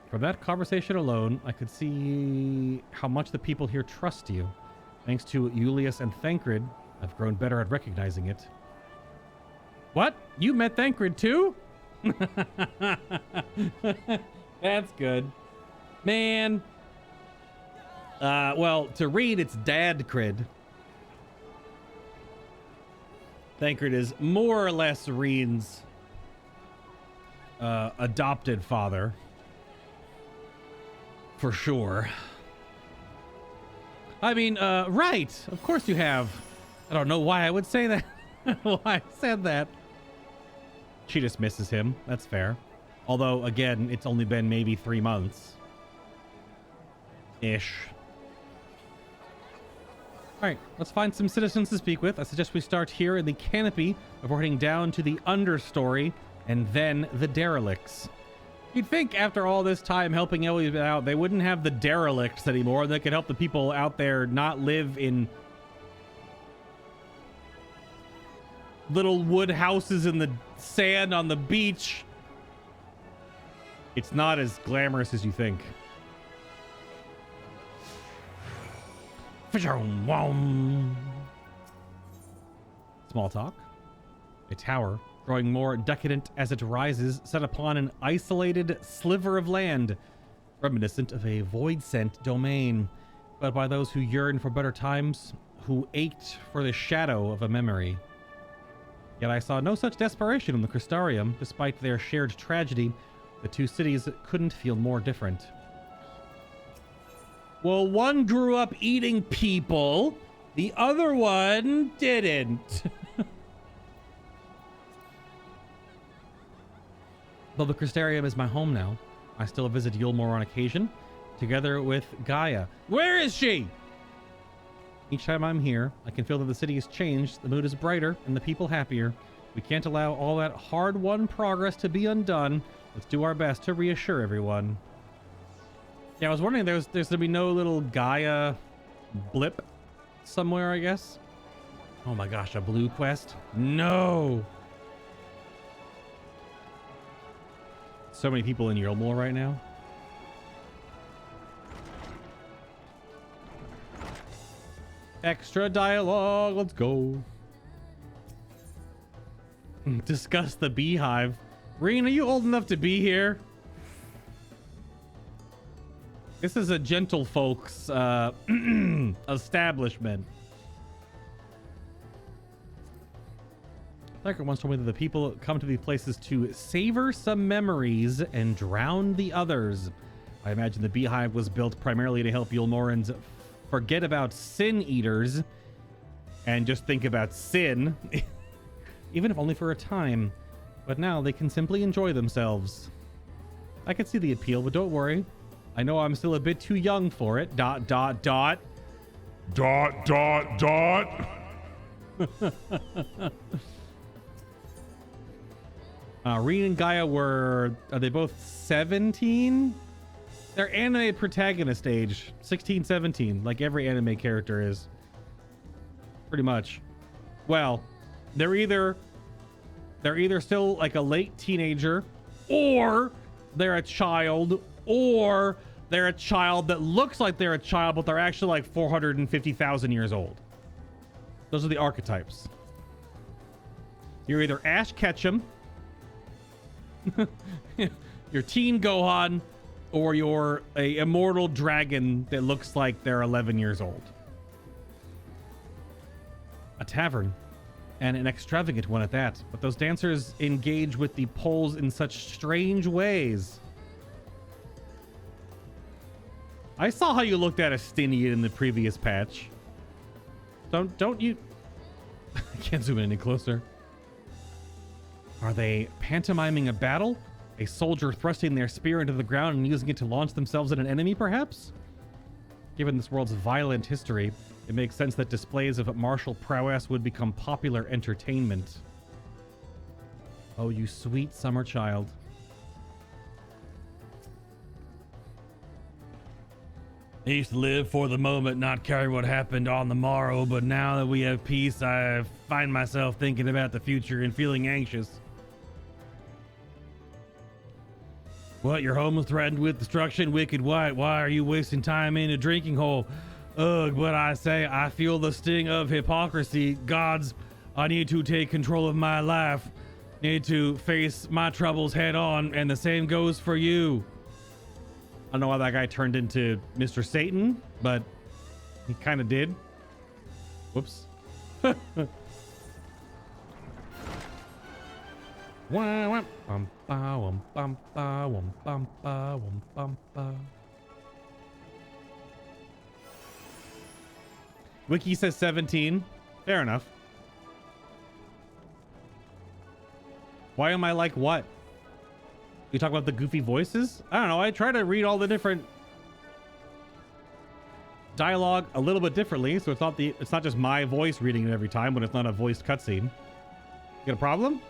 From that conversation alone, I could see how much the people here trust you. Thanks to Julius and Thancred, I've grown better at recognizing it. What? You met Thancred too? That's good. Man. Well, to read, it's Dadcred. Thancred is more or less Reen's adopted father. For sure. I mean, right. Of course you have. I don't know why I would say that. Why I said that. She just misses him. That's fair. Although, again, it's only been maybe 3 months. Ish. Alright, let's find some citizens to speak with. I suggest we start here in the canopy before heading down to the understory and then the derelicts. You'd think after all this time helping Ellie out, they wouldn't have the derelicts anymore. They could help the people out there not live in little wood houses in the sand on the beach. It's not as glamorous as you think. Small talk. A tower, growing more decadent as it rises, set upon an isolated sliver of land, reminiscent of a void-sent domain, but by those who yearn for better times, who ached for the shadow of a memory. Yet I saw no such desperation in the Crystarium. Despite their shared tragedy, the two cities couldn't feel more different. Well, one grew up eating people, the other one didn't. Though the Crystarium is my home now, I still visit Yulmore on occasion, together with Gaia. Where is she? Each time I'm here, I can feel that the city has changed, the mood is brighter, and the people happier. We can't allow all that hard-won progress to be undone. Let's do our best to reassure everyone. Yeah, I was wondering, there's gonna be no little Gaia blip somewhere, I guess. Oh my gosh, a blue quest? No! So many people in Yulmore right now. Extra dialogue, let's go. Discuss the beehive. Reen, are you old enough to be here? This is a gentlefolks establishment. Thacker once told me that the people come to these places to savor some memories and drown the others. I imagine the beehive was built primarily to help Yulmorans forget about sin eaters and just think about sin, even if only for a time. But now they can simply enjoy themselves. I can see the appeal, but don't worry. I know I'm still a bit too young for it. ... Reen and Gaia are they both 17? They're anime protagonist age, 16, 17, like every anime character is. Pretty much. Well, they're either still like a late teenager, or they're a child, or they're a child that looks like they're a child, but they're actually like 450,000 years old. Those are the archetypes. You're either Ash Ketchum, you're Teen Gohan, or you're a immortal dragon that looks like they're 11 years old. A tavern, and an extravagant one at that. But those dancers engage with the poles in such strange ways. I saw how you looked at Astinian in the previous patch. Don't you... I can't zoom in any closer. Are they pantomiming a battle? A soldier thrusting their spear into the ground and using it to launch themselves at an enemy, perhaps? Given this world's violent history, it makes sense that displays of martial prowess would become popular entertainment. Oh, you sweet summer child. I used to live for the moment, not care what happened on the morrow, but now that we have peace, I find myself thinking about the future and feeling anxious. What, your home was threatened with destruction, wicked white? Why are you wasting time in a drinking hole? Ugh, but I say, I feel the sting of hypocrisy. Gods, I need to take control of my life. Need to face my troubles head on, and the same goes for you. I don't know why that guy turned into Mr. Satan, but he kind of did. Whoops. Wiki says 17. Fair enough. Why am I like what? You talk about the goofy voices? I don't know. I try to read all the different dialogue a little bit differently, so it's not just my voice reading it every time when it's not a voiced cutscene. You got a problem?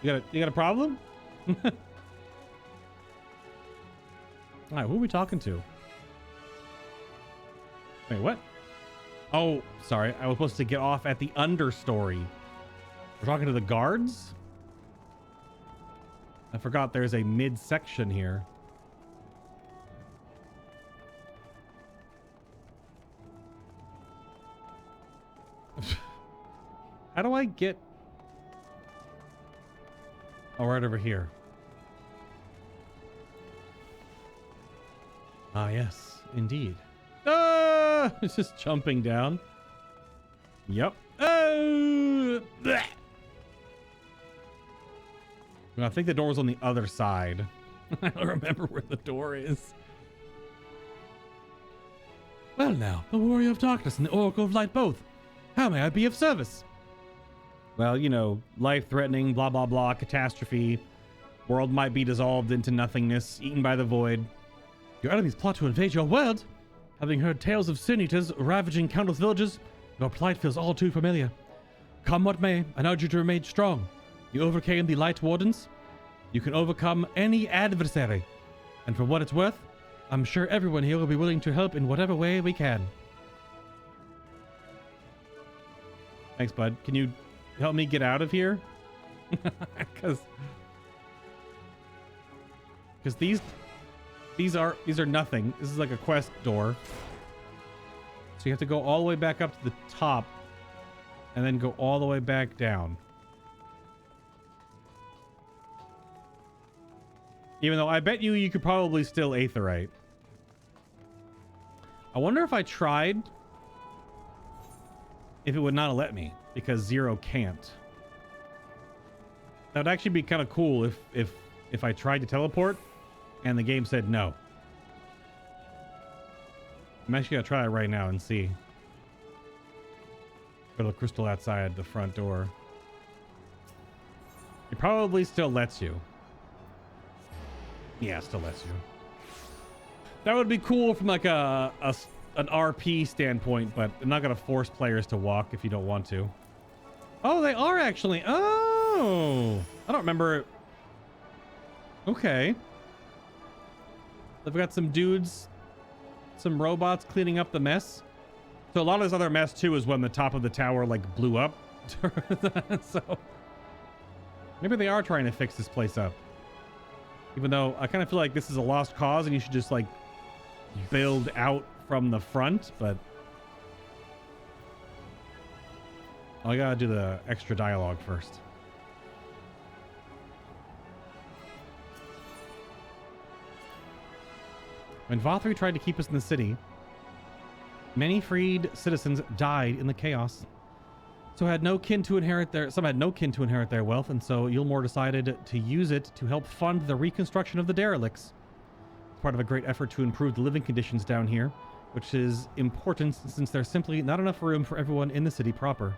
You got a problem? All right, who are we talking to? Wait, what? Oh, sorry. I was supposed to get off at the understory. We're talking to the guards? I forgot there's a midsection here. How do I get... Oh, right over here. Ah, yes, indeed. Ah! It's just jumping down. Yep. Oh! Blech! I think the door was on the other side. I don't remember where the door is. Well now, the Warrior of Darkness and the Oracle of Light both. How may I be of service? Well, you know, life-threatening, blah, blah, blah, catastrophe. World might be dissolved into nothingness, eaten by the void. Your enemies plot to invade your world. Having heard tales of sin eaters ravaging countless villages, your plight feels all too familiar. Come what may, I urge you to remain strong. You overcame the Light Wardens. You can overcome any adversary. And for what it's worth, I'm sure everyone here will be willing to help in whatever way we can. Thanks, bud. Can you help me get out of here? Because these are nothing. This is like a quest door. So you have to go all the way back up to the top and then go all the way back down. Even though I bet you could probably still aetherite. I wonder if I tried, if it would not let me, because 0 can't. That would actually be kind of cool if I tried to teleport and the game said no. I'm actually gonna try it right now and see. Got a crystal outside the front door. It probably still lets you. Yeah, it still lets you. That would be cool from like an RP standpoint, but I'm not gonna force players to walk if you don't want to. Oh, they are actually. Oh, I don't remember. Okay. They've got some dudes, some robots cleaning up the mess. So a lot of this other mess too is when the top of the tower like blew up. So maybe they are trying to fix this place up. Even though I kind of feel like this is a lost cause and you should just like build out from the front, but I gotta do the extra dialogue first. When Vothri tried to keep us in the city, many freed citizens died in the chaos. Some had no kin to inherit their wealth, and so Yulmore decided to use it to help fund the reconstruction of the derelicts. part of a great effort to improve the living conditions down here, which is important since there's simply not enough room for everyone in the city proper.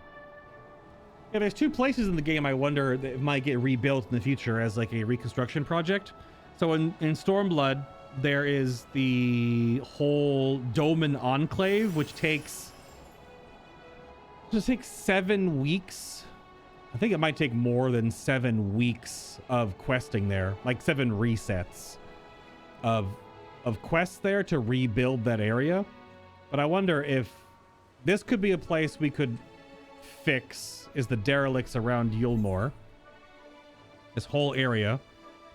Yeah, there's 2 places in the game I wonder that might get rebuilt in the future as like a reconstruction project. So in Stormblood, there is the whole Doman Enclave, which takes 7 weeks. I think it might take more than 7 weeks of questing there, like 7 resets of quests there to rebuild that area. But I wonder if this could be a place we could fix, is the derelicts around Yulmore. This whole area.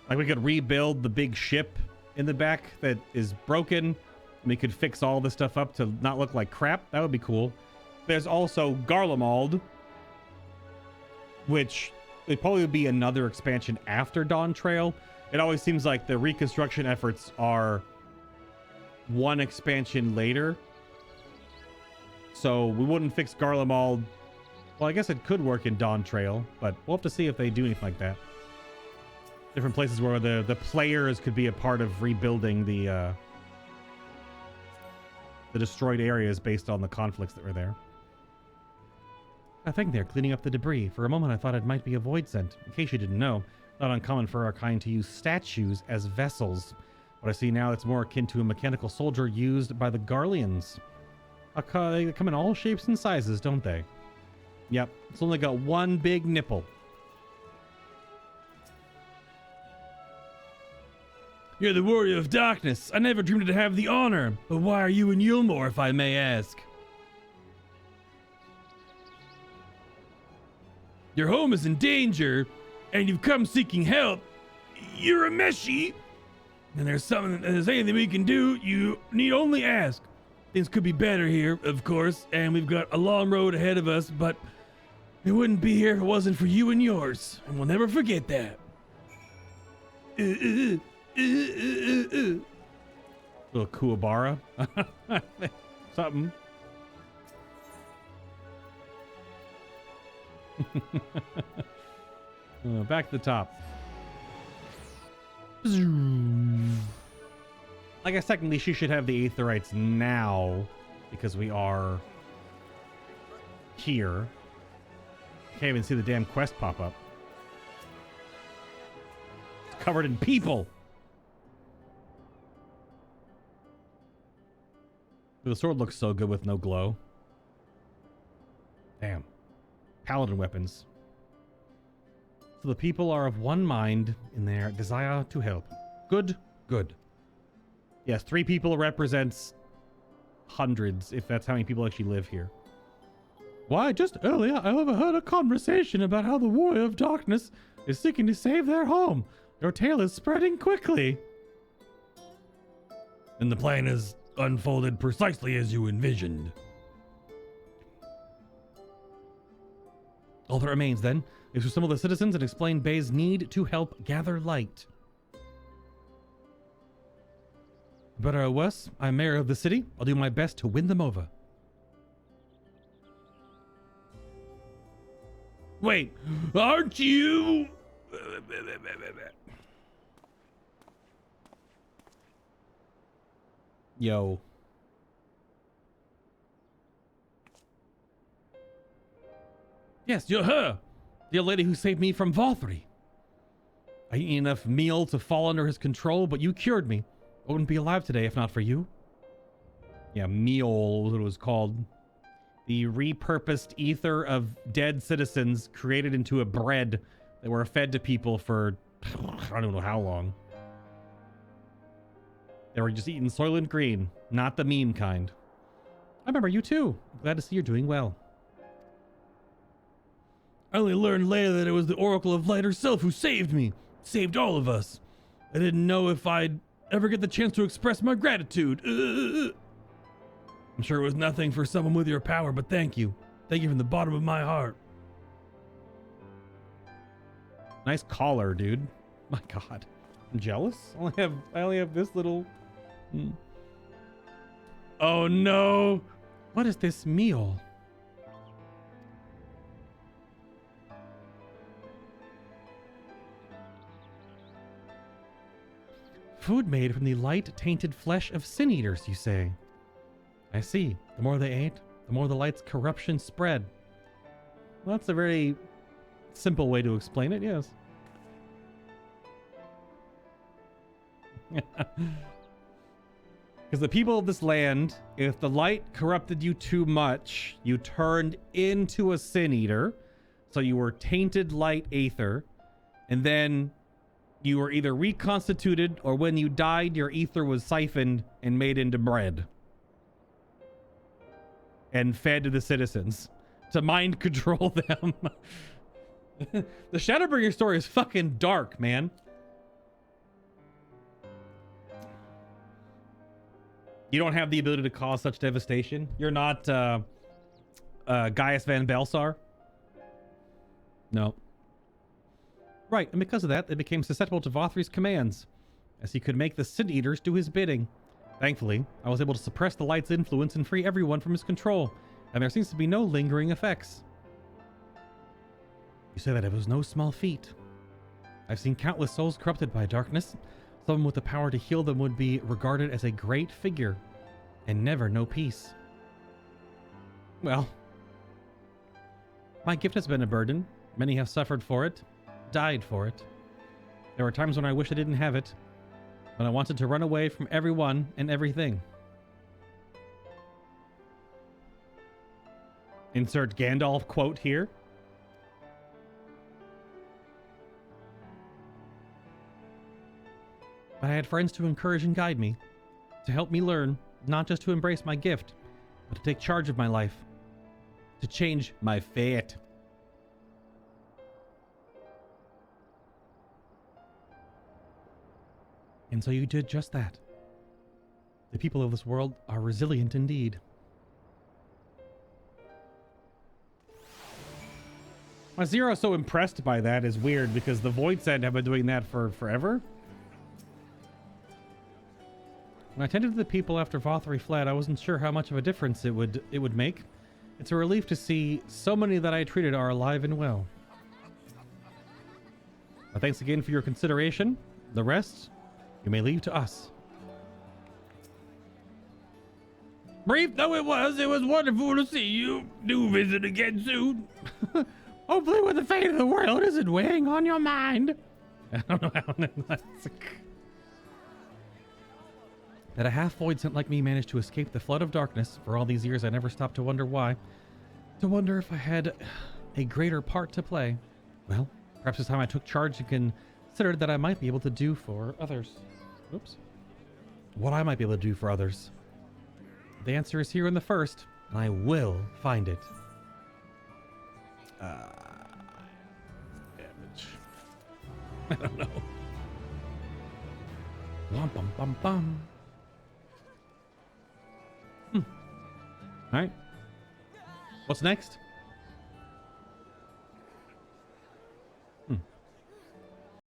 Like we could rebuild the big ship in the back that is broken. We could fix all this stuff up to not look like crap. That would be cool. There's also Garlemald, which would probably be another expansion after Dawn Trail. It always seems like the reconstruction efforts are one expansion later. So we wouldn't fix Garlemald. Well, I guess it could work in Dawn Trail, but we'll have to see if they do anything like that. Different places where the players could be a part of rebuilding the destroyed areas based on the conflicts that were there. I think they're cleaning up the debris. For a moment, I thought it might be a void scent. In case you didn't know, not uncommon for our kind to use statues as vessels. But I see now it's more akin to a mechanical soldier used by the Garleans. They come in all shapes and sizes, don't they? Yep, it's only got one big nipple. You're the warrior of darkness. I never dreamed to have the honor. But why are you in Yulmore, if I may ask? Your home is in danger, and you've come seeking help. You're a Meshi. And there's anything we can do, you need only ask. Things could be better here, of course, and we've got a long road ahead of us, but we wouldn't be here if it wasn't for you and yours, and we'll never forget that. Little Kuwabara. Something. Back to the top. I guess technically she should have the Aetherites now because we are here. Can't even see the damn quest pop up. It's covered in people. The sword looks so good with no glow. Damn. Paladin weapons. So the people are of one mind in their desire to help. Good, good. Yes, 3 people represents hundreds, if that's how many people actually live here. Why, just earlier I overheard a conversation about how the warrior of darkness is seeking to save their home. Your tale is spreading quickly. And the plan is unfolded precisely as you envisioned. All that remains, then, is to assemble the citizens and explain Bay's need to help gather light. Better or worse, I'm mayor of the city. I'll do my best to win them over. Wait, aren't you... Yo. Yes, you're her. The old lady who saved me from Valkyrie. I eat enough meal to fall under his control, but you cured me. I wouldn't be alive today if not for you. Yeah, meal was what it was called. The repurposed ether of dead citizens created into a bread that were fed to people for I don't know how long. They were just eating Soylent Green, not the meme kind. I remember you too. Glad to see you're doing well. I only learned later that it was the Oracle of Light herself who saved me. Saved all of us. I didn't know if I'd ever get the chance to express my gratitude. I'm sure it was nothing for someone with your power, but thank you. Thank you from the bottom of my heart. Nice collar, dude. My God. I'm jealous? I only have this little... Oh no! What is this meal? Food made from the light-tainted flesh of sin eaters, you say? I see. The more they ate, the more the light's corruption spread. Well, that's a very simple way to explain it, yes. Because the people of this land, if the light corrupted you too much, you turned into a sin eater. So you were tainted light aether. And then you were either reconstituted, or when you died, your ether was siphoned and made into bread. And fed to the citizens to mind control them. The Shadowbringer story is fucking dark, man. You don't have the ability to cause such devastation. You're not Gaius Van Belsar. No. Right, and because of that, they became susceptible to Vothri's commands, as he could make the Sin Eaters do his bidding. Thankfully, I was able to suppress the light's influence and free everyone from his control, and there seems to be no lingering effects. You say that it was no small feat. I've seen countless souls corrupted by darkness. Someone with the power to heal them would be regarded as a great figure, and never know peace. Well, my gift has been a burden. Many have suffered for it, died for it. There were times when I wished I didn't have it, when I wanted to run away from everyone and everything. Insert Gandalf quote here. But I had friends to encourage and guide me, to help me learn, not just to embrace my gift, but to take charge of my life, to change my fate. And so you did just that. The people of this world are resilient indeed. Why Zero's so impressed by that is weird, because the Void Send have been doing that for forever. When I tended to the people after Vothri fled, I wasn't sure how much of a difference it would make. It's a relief to see so many that I treated are alive and well. But thanks again for your consideration. The rest, you may leave to us. Brief though it was wonderful to see you. Do visit again soon. Hopefully when the fate of the world isn't weighing on your mind. I don't know how that a half-void sent like me managed to escape the flood of darkness. For all these years, I never stopped to wonder why. To wonder if I had a greater part to play. Well, perhaps this time I took charge and considered that I might be able to do for others. Oops. What I might be able to do for others. The answer is here in the first, and I will find it. Damage. I don't know. Bum bum bum bum. All right. What's next?